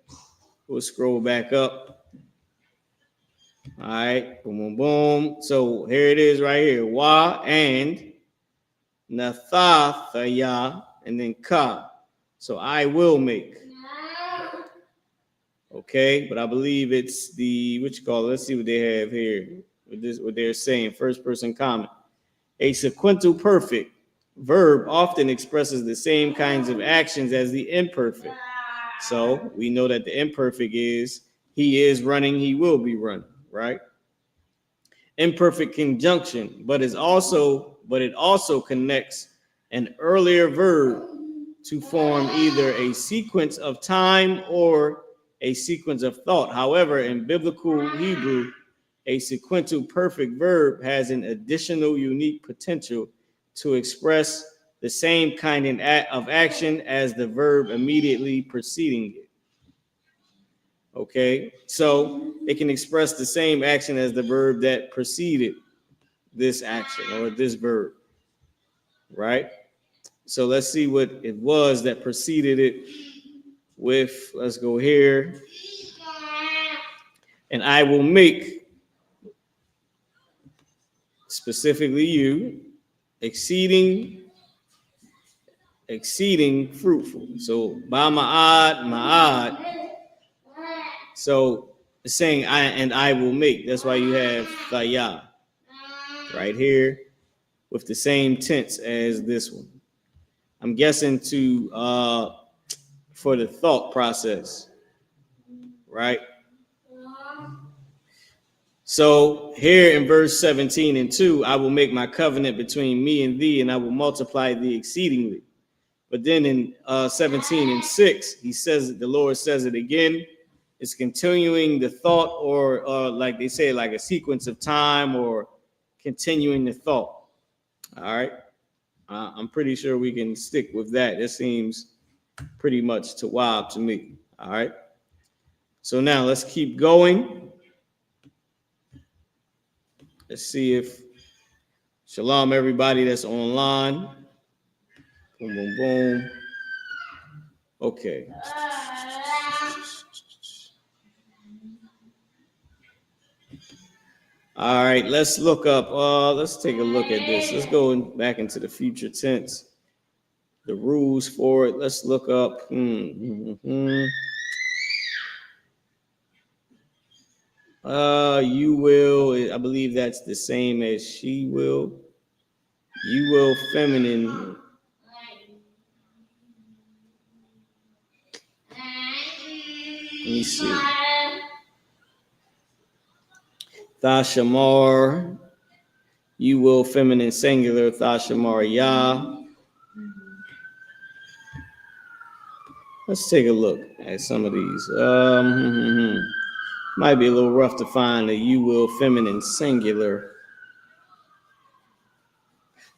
Speaker 9: We'll scroll back up. All right, boom, boom, boom. So here it is right here. Wa and nathathaya, and then ka. So I will make. Okay, but I believe it's the, what you call it? Let's see what they have here. What they're saying, first person comment. A sequential perfect verb often expresses the same kinds of actions as the imperfect. So we know that the imperfect is he is running, he will be running, right? Imperfect conjunction, but it also connects an earlier verb to form either a sequence of time or a sequence of thought. However, in biblical Hebrew, a sequential perfect verb has an additional unique potential to express the same kind of action as the verb immediately preceding it. Okay, so it can express the same action as the verb that preceded this action or this verb, right? So let's see what it was that preceded it with, let's go here. And I will make, specifically you, exceeding fruitful. So ba ma'ad. So it's saying I will make. That's why you have thaya right here with the same tense as this one. I'm guessing for the thought process, right? So here in verse 17:2, I will make my covenant between me and thee, and I will multiply thee exceedingly. But then in 17:6, he says, the Lord says it again. It's continuing the thought, or like they say, like a sequence of time, or continuing the thought. All right. I'm pretty sure we can stick with that. It seems pretty much tawab to me. All right. So now let's keep going. Let's see if shalom, everybody that's online. Boom, boom, boom. Okay. All right, let's look up. Let's take a look at this. Let's go back into the future tense. The rules for it. Let's look up. You will. I believe that's the same as she will. You will, feminine. Let me see. Thashamar. You will, feminine, singular. Thashamar, ya. Let's take a look at some of these. Might be a little rough to find the you will, feminine, singular.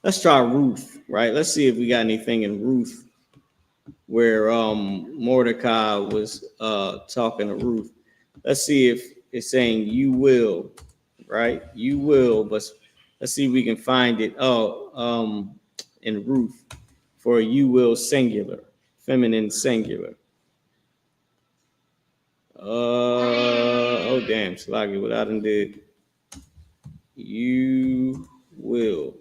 Speaker 9: Let's try Ruth, right? Let's see if we got anything in Ruth where Mordecai was talking to Ruth. Let's see if it's saying you will, right? You will, but let's see if we can find it in Ruth for you will, singular, feminine, singular. Oh damn, Slaggy, what I done did. You will.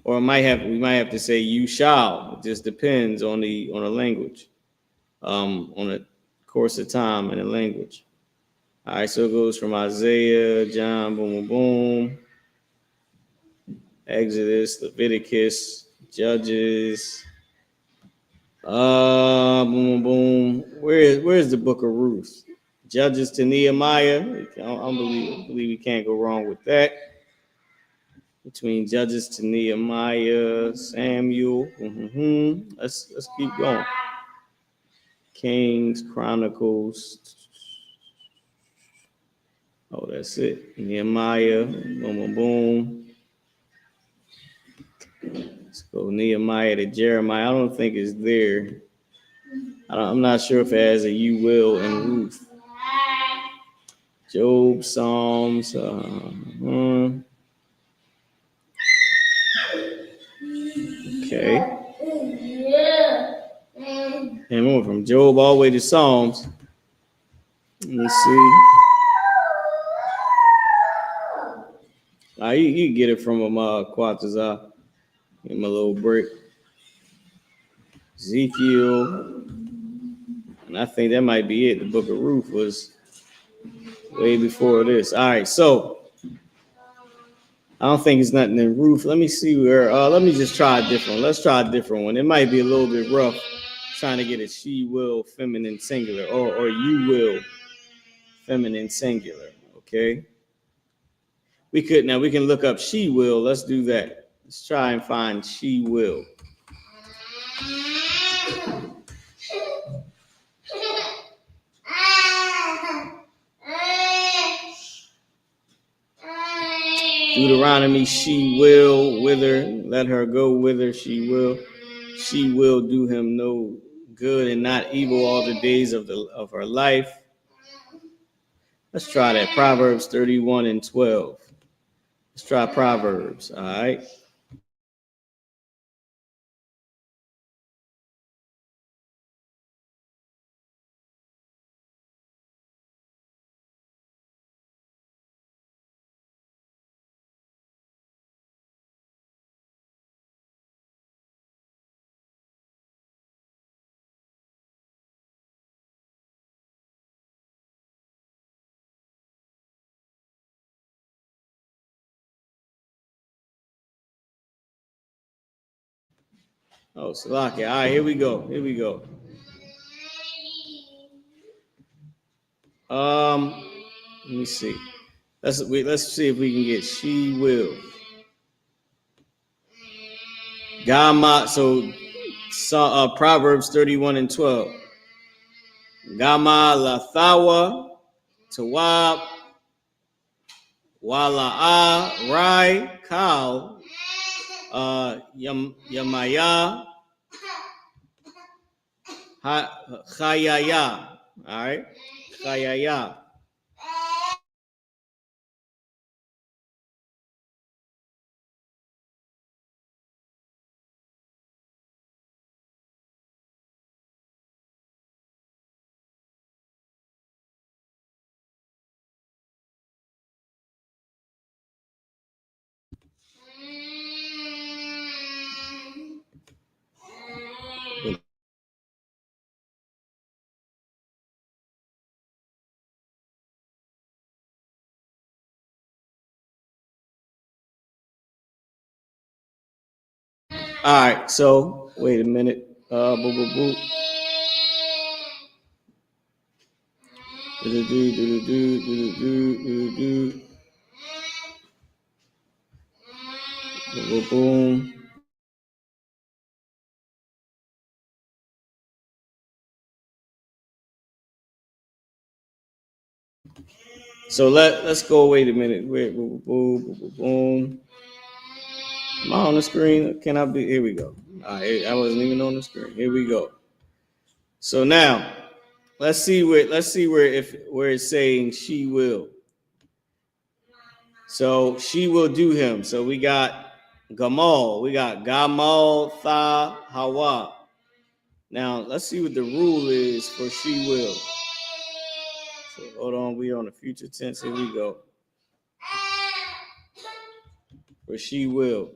Speaker 9: Or we might have to say you shall. It just depends on the language, on the course of time and the language. All right, so it goes from Isaiah, John, boom, boom, boom, Exodus, Leviticus, Judges, boom, boom, boom. Where's the book of Ruth? Judges to Nehemiah. I believe we can't go wrong with that. Between Judges to Nehemiah, Samuel. Let's keep going. Kings, Chronicles. Oh, that's it. Nehemiah. Boom, boom, boom. Let's go Nehemiah to Jeremiah. I don't think it's there. I'm not sure if it has a you will in Ruth. Job, Psalms. Okay. And we went from Job all the way to Psalms. Let me see. You get it from Quatazah. Give him a little break. Ezekiel. And I think that might be it. The book of Ruth was way before this. All right, so I don't think it's nothing in Ruth. Let me see where. Let me just try a different one. Let's try a different one. It might be a little bit rough trying to get a she will, feminine, singular, or you will, feminine, singular. Okay. We can look up she will. Let's do that. Let's try and find she will. Deuteronomy, she will wither, let her go whither she will. She will do him no good and not evil all the days of her life. Let's try that. Proverbs 31:12. Let's try Proverbs. All right. Oh, Salaki. All right, here we go. Let me see. Let's see if we can get she will. Gama. So Proverbs 31 and 12. Gama lathawa tawab wala'a rai kal yamaya chayaya. All right, chayaya. All right, so wait a minute. Boo, boo, boo. Boom. So let's go. Wait a minute. Wait. Boom. Boom. Boom. Am I on the screen? Can I be? Here we go. All right, I wasn't even on the screen. Here we go. So now, let's see where it's saying she will. So she will do him. So we got Gamal. We got Gamal Tha Hawa. Now let's see what the rule is for she will. So hold on, we on the future tense. Here we go. For she will.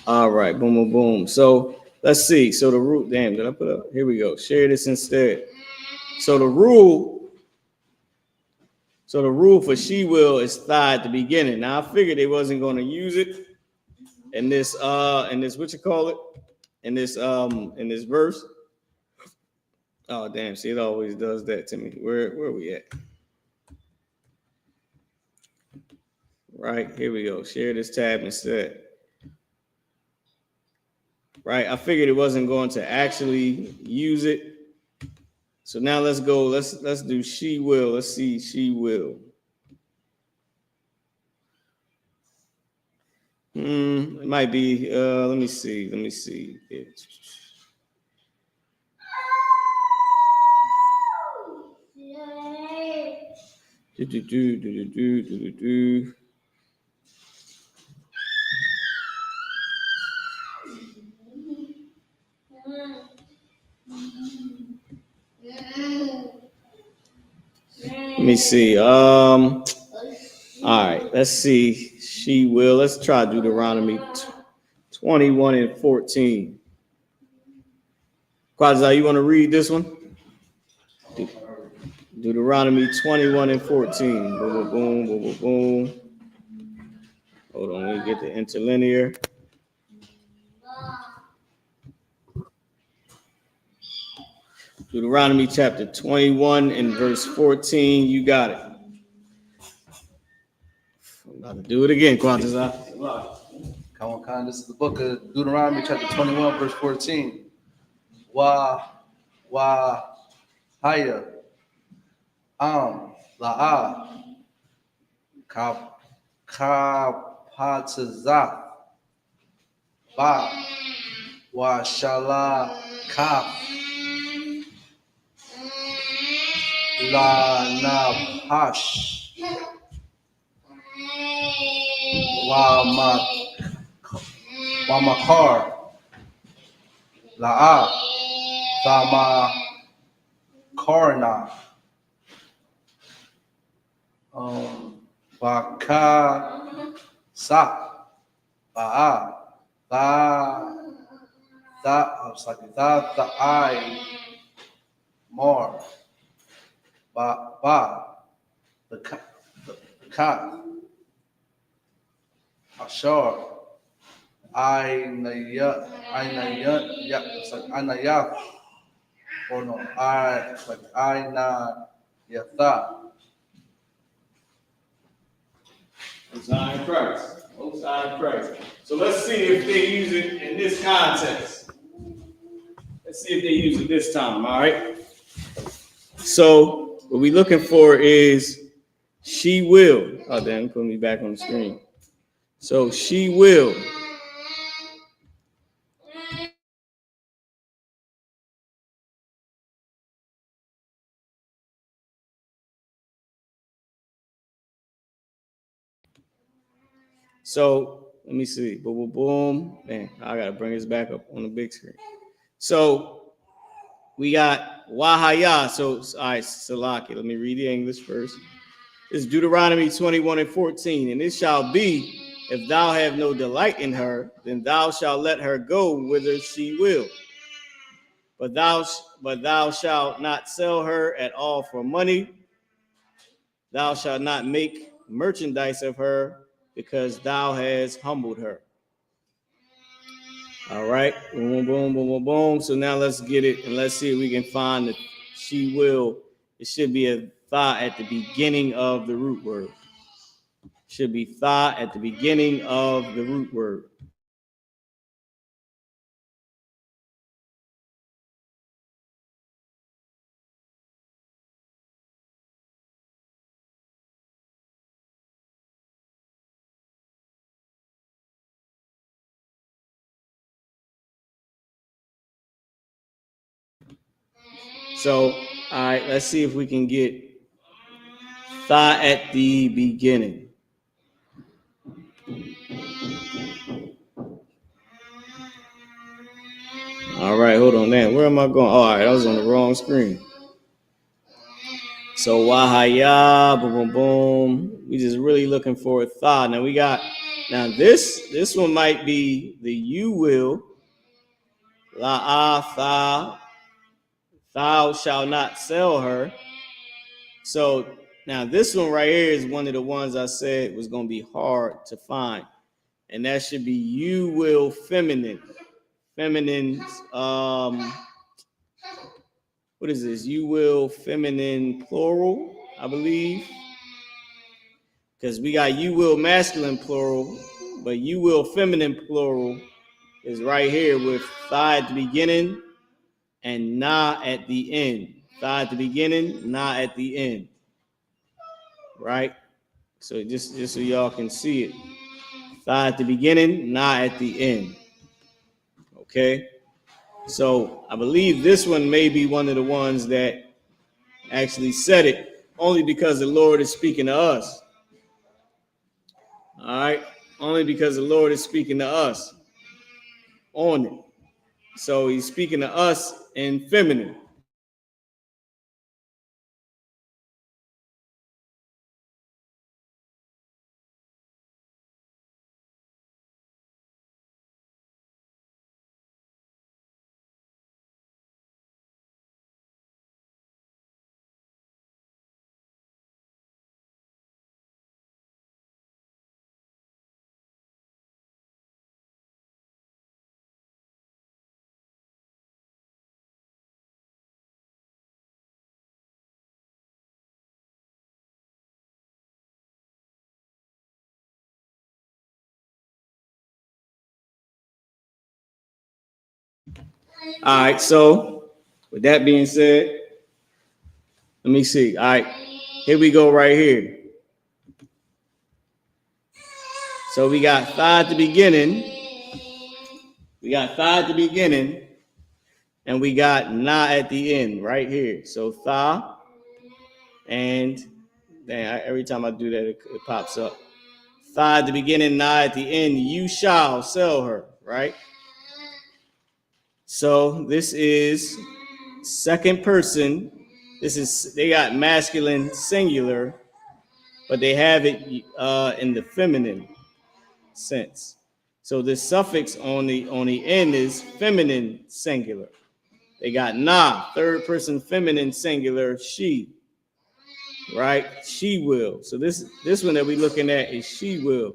Speaker 9: All right, boom, boom, boom. So let's see. So the rule, damn, did I put up? Here we go. Share this instead. So the rule for she will is tha at the beginning. Now I figured they wasn't going to use it in this what you call it? In this verse. Oh damn, see, it always does that to me. Where are we at? Right, here we go. Share this tab instead. Right, I figured it wasn't going to actually use it. So now let's go. Let's do she will. Let's see she will. It might be. Let me see. Let me see. All right. Let's see. She will. Let's try Deuteronomy 21 and 14. Quadzai, you want to read this one? Deuteronomy 21 and 14. Boom, boom, boom, boom, boom, boom. Hold on, let me get the interlinear. Deuteronomy chapter 21 and verse 14. You got it. I'm about to do it again, Quadzai.
Speaker 10: Come on, Khan. This is the book of Deuteronomy, chapter 21, verse 14. Haya, la'a, kapataza, wa shala kaf, La Nahash. Wamakar. La'a. Thama Karna. Baka Sa. Ba'a. I more. The cat. Ashar. Anayat. Yeah, it's like Anayat. Or no, it's like Anayatha.
Speaker 9: Outside Christ. Outside Christ. So let's see if they use it in this context. Let's see if they use it this time, all right? So what we're looking for is she will. Oh, damn, put me back on the screen. So she will. So let me see. Boom, boom, boom. Man, I gotta bring this back up on the big screen. So we got Wahaya. So all right, Salaki. Let me read the English first. It's Deuteronomy 21:14. And it shall be, if thou have no delight in her, then thou shalt let her go whither she will. But thou shalt not sell her at all for money. Thou shalt not make merchandise of her, because thou hast humbled her. All right, boom, boom, boom, boom, boom. So now let's get it, and let's see if we can find that she will. It should be a tha at the beginning of the root word. Should be tha at the beginning of the root word. So, all right, let's see if we can get tha at the beginning. All right, hold on now. Where am I going? All right, I was on the wrong screen. So wahaya, boom, boom, boom. We just really looking for a tha. Now we got, this one might be the you will. La'ah, tha. Thou shalt not sell her. So now this one right here is one of the ones I said was going to be hard to find. And that should be you will feminine. Feminine's, what is this? You will feminine plural, I believe. Because we got you will masculine plural, but you will feminine plural is right here with tha at the beginning and na at the end. Tha at the beginning, na at the end. Right? So just so y'all can see it. Tha at the beginning, na at the end. Okay? So I believe this one may be one of the ones that actually said it only because the Lord is speaking to us. All right? Only because the Lord is speaking to us on it. So he's speaking to us in feminine. All right, so with that being said, let me see. All right, here we go right here. So we got tha at the beginning. We got tha at the beginning, and we got na at the end right here. So tha, And then every time I do that, it pops up. Tha at the beginning, na at the end, you shall sell her, right? So this is second person. They got masculine singular, but they have it in the feminine sense. So the suffix on the end is feminine singular. They got na, third person feminine singular, she, right? She will. So this one that we're looking at is she will.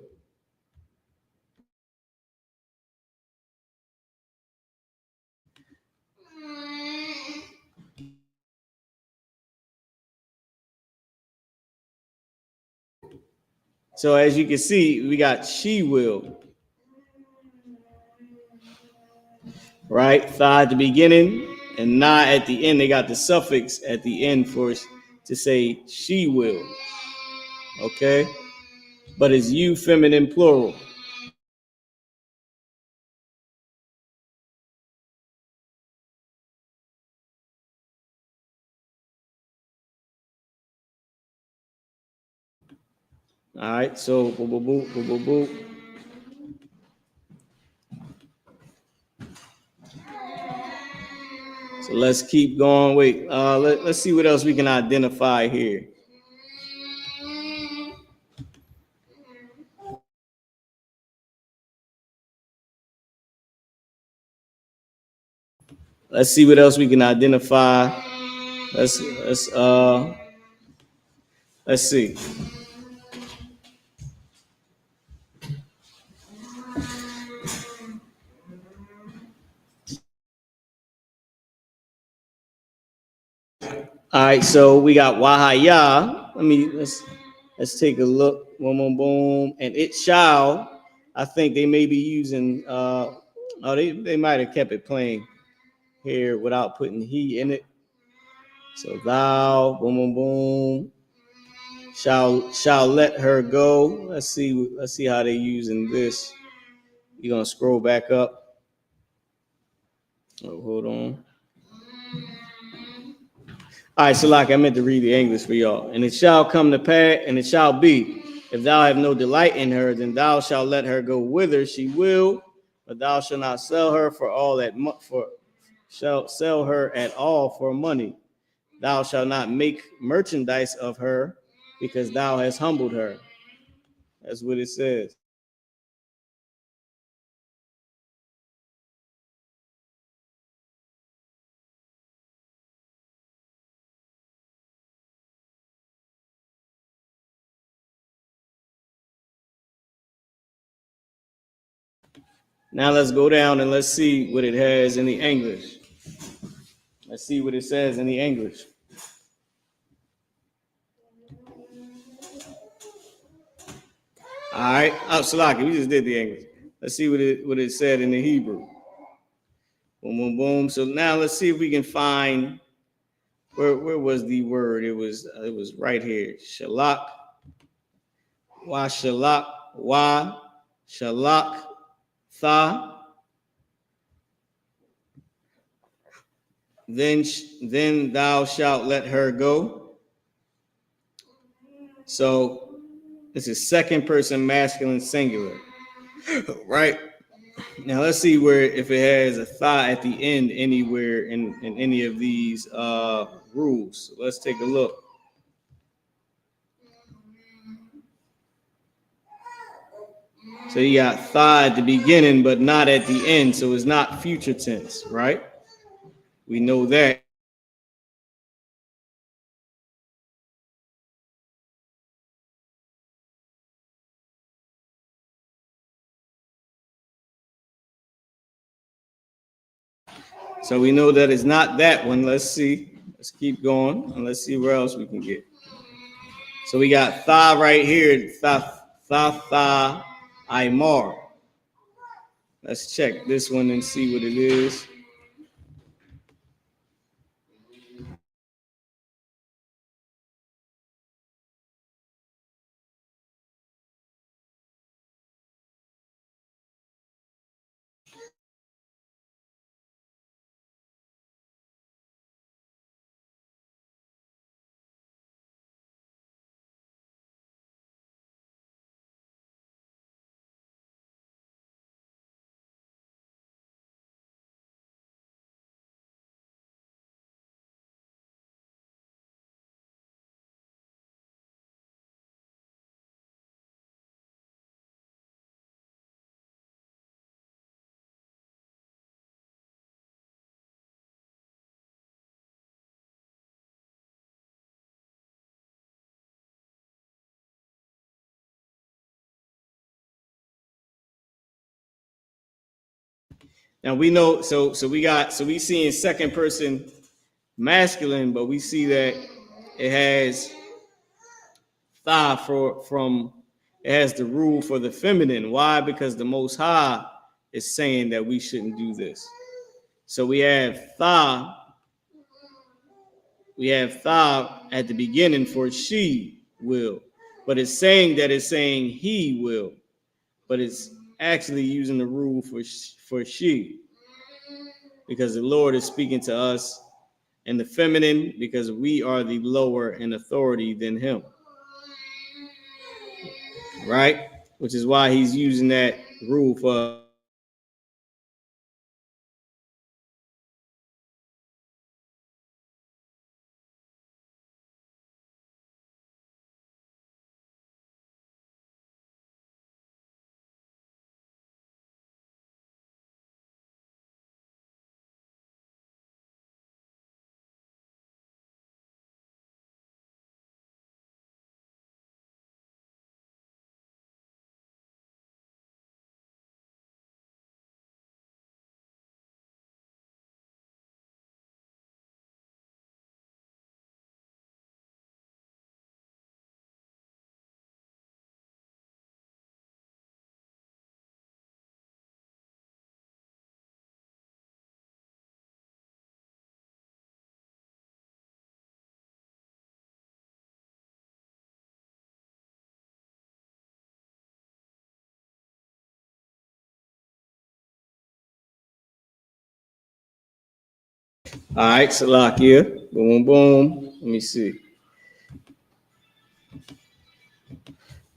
Speaker 9: So as you can see, we got she will, right? Tha at the beginning and na at the end. They got the suffix at the end for us to say she will, okay? But it's you feminine plural. All right, so boop, boop, boop, boop, boop, boop. So let's keep going. Wait, let's see what else we can identify here. Let's see what else we can identify. Let's see. All right, so we got wahaya. Let's take a look. Boom, boom, boom, and it shall. I think they may be using. They might have kept it plain here without putting he in it. So thou, boom, boom, boom, shall let her go. Let's see how they using this. You're gonna scroll back up. Oh, hold on. All right, so like I meant to read the English for y'all. And it shall come to pass, and it shall be, if thou have no delight in her, then thou shalt let her go whither she will, but thou shalt not sell her for all that shalt sell her at all for money. Thou shalt not make merchandise of her, because thou hast humbled her. That's what it says. Now let's go down and let's see what it has in the English. Let's see what it says in the English. All right, Salaki, we just did the English. Let's see what it said in the Hebrew. Boom, boom, boom. So now let's see if we can find where was the word? It was right here. Shalak, wa shalak, tha. Then thou shalt let her go. So this is second person masculine singular, right? Now let's see if it has a tha at the end anywhere in any of these rules. So let's take a look. So you got tha at the beginning, but not at the end. So it's not future tense, right? We know that. So we know that it's not that one. Let's see. Let's keep going and let's see where else we can get. So we got tha right here. Tha, imar. Let's check this one and see what it is. Now we know, so we see in second person masculine, but we see that it has tha it has the rule for the feminine. Why? Because the Most High is saying that we shouldn't do this. So we have tha at the beginning for she will, but it's saying he will, but it's actually using the rule for she, because the Lord is speaking to us in the feminine because we are the lower in authority than him, right? Which is why he's using that rule for all right, Salakia. Boom, boom. Let me see.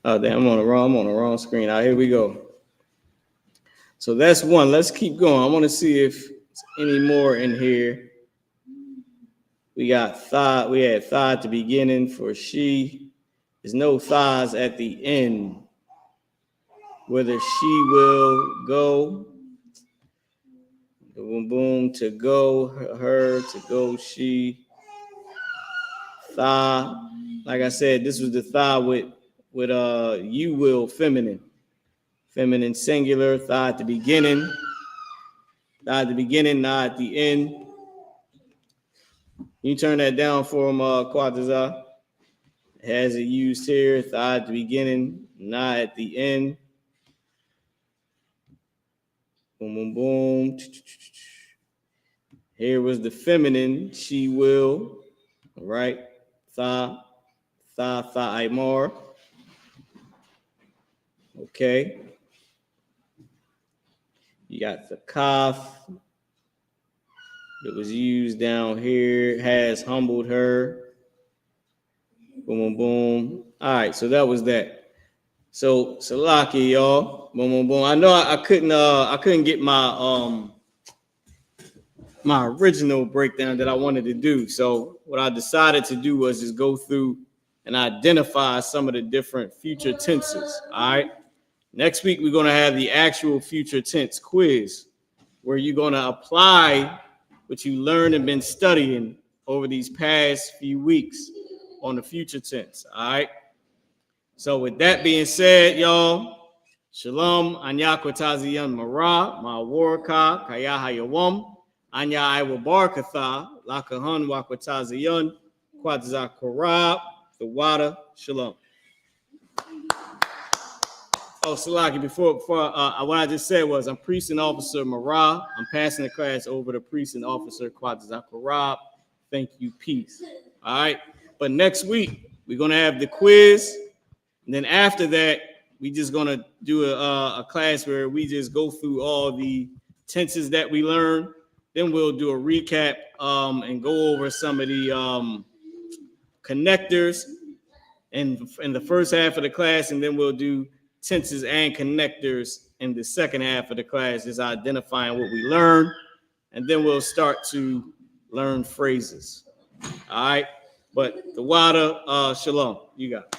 Speaker 9: Oh, damn, I'm on the wrong screen. All right, here we go. So that's one. Let's keep going. I want to see if there's any more in here. We got tha. We had tha at the beginning for she. There's no thas at the end. Whether she will go, boom, boom, to go, her, to go, she. Tha. Like I said, this was the tha with you will, feminine singular. Tha at the beginning. Tha at the beginning, na at the end. You turn that down for him, Quatazah. Has it used here? Tha at the beginning, na at the end. Boom, boom, boom. Here was the feminine, she will. All right. Tha, imar. Okay. You got the kaf that was used down here, has humbled her. Boom, boom, boom. All right, so that was that. So Salaki, y'all. Boom, boom, boom. I know I couldn't get my my original breakdown that I wanted to do. So what I decided to do was just go through and identify some of the different future tenses. All right. Next week we're gonna have the actual future tense quiz, where you're gonna apply what you learned and been studying over these past few weeks on the future tense. All right. So with that being said, y'all, shalom, anya kwataziyan mara, ma waraka, kaya hayawam, anya iwa barakatha, lakahan wa kwataziyan, kwatzakorab, the water, shalom. Oh, Salaki, before what I just said was I'm priest and officer Marah. I'm passing the class over to priest and officer Kwatzakorab. Thank you, peace. All right. But next week, we're going to have the quiz. And then after that, we just going to do a class where we just go through all the tenses that we learned. Then we'll do a recap and go over some of the connectors in the first half of the class. And then we'll do tenses and connectors in the second half of the class, is identifying what we learned. And then we'll start to learn phrases. All right. But the water, shalom, you got it.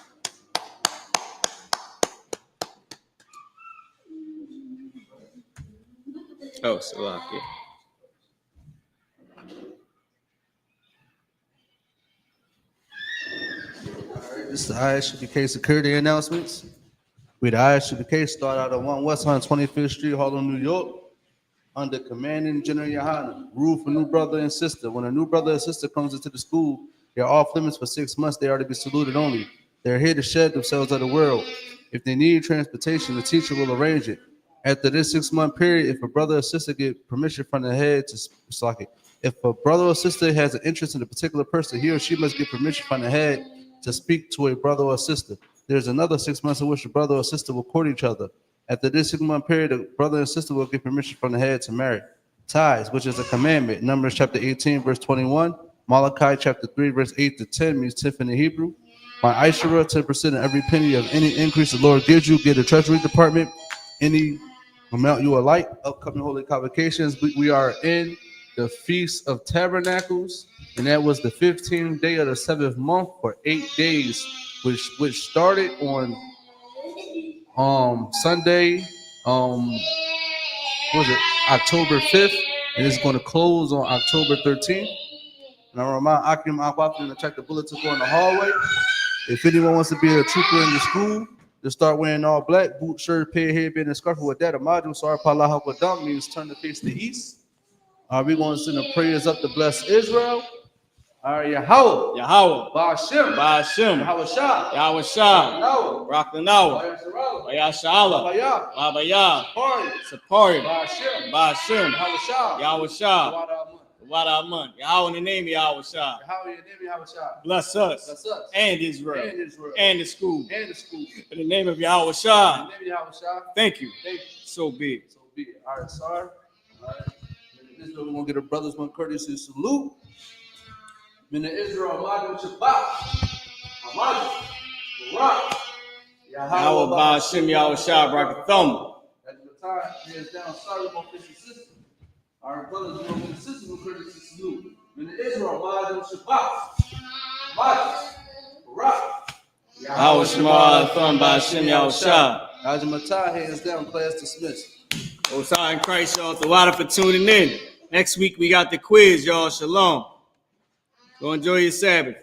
Speaker 9: Oh, Salaki.
Speaker 10: This is the I.S.U.P.K security announcements. The I.S.U.P.K start out at 1 West 125th Street, Harlem, New York. under commanding General YAHANNA. Rule for new brother and sister. When a new brother or sister comes into the school, they're off limits for 6 months. They are to be saluted only. They're here to shed themselves of the world. If they need transportation, the teacher will arrange it. After this 6-month period, if a brother or sister get permission from the head to if a brother or sister has an interest in a particular person, he or she must get permission from the head to speak to a brother or sister. There's another 6 months in which the brother or sister will court each other. After this 6-month period, the brother and sister will get permission from the head to marry. Ties, which is a commandment. Numbers chapter 18, verse 21. Malachi chapter 3, verse 8 to 10 means 10th in the Hebrew. My Ishura, 10% of every penny of any increase the Lord gives you, get a treasury department. Any amount you are like, upcoming holy convocations. We are in the Feast of Tabernacles, and that was the 15th day of the 7th month for 8 days, which started on Sunday, October 5th, and it's going to close on October 13th. And I remind Akim Akwafin to check the bulletin board in the hallway. If anyone wants to be a trooper in the school, to start wearing all black, boot, shirt, pair, headband, and scarf with that. A module, sorry, Palah Hakwadam means turn to face the east. We're going to send the prayers up to bless Israel. Yahweh.
Speaker 9: Yahweh.
Speaker 10: Ba'ashem.
Speaker 9: Ba'ashem.
Speaker 10: Yahweh Shah.
Speaker 9: Yahweh Shah.
Speaker 10: Rock
Speaker 9: the Nawa. Yashala. Babaya. Sapari.
Speaker 10: Ba'ashem.
Speaker 9: Ba'ashem.
Speaker 10: Yahweh Shah.
Speaker 9: Yahweh Shah. Wadamun. Yahweh in the name of Yahweh Shah.
Speaker 10: Yahweh in the name of Yahweh Shah.
Speaker 9: Bless us.
Speaker 10: Bless us.
Speaker 9: And Israel.
Speaker 10: And Israel.
Speaker 9: And the school.
Speaker 10: And the school.
Speaker 9: In the name of Yahweh Shah.
Speaker 10: In the name of Yahweh Shah.
Speaker 9: Thank you.
Speaker 10: Thank you.
Speaker 9: So be it.
Speaker 10: So be it. All right, sorry. All right. In Israel, we're going to get a brother's one courtesy salute. In the Israel, Amadu Shabbat. Amadu. Barak.
Speaker 9: Yahweh Ba'ashem Yahweh Shah Brakathum.
Speaker 10: At the time, hands down, sorry about this system. All right, brothers, we're going to get a system of courtesy salute. In the Israel, Amadu Shabbat. Amadu. Barak.
Speaker 9: Yahweh Shema Thumb Ba'ashem Yahweh Shah.
Speaker 10: Ajamatai, hands down, class dismissed.
Speaker 9: Osai in Christ, y'all. Tawada for tuning in. Next week, we got the quiz, y'all. Shalom. Go enjoy your Sabbath.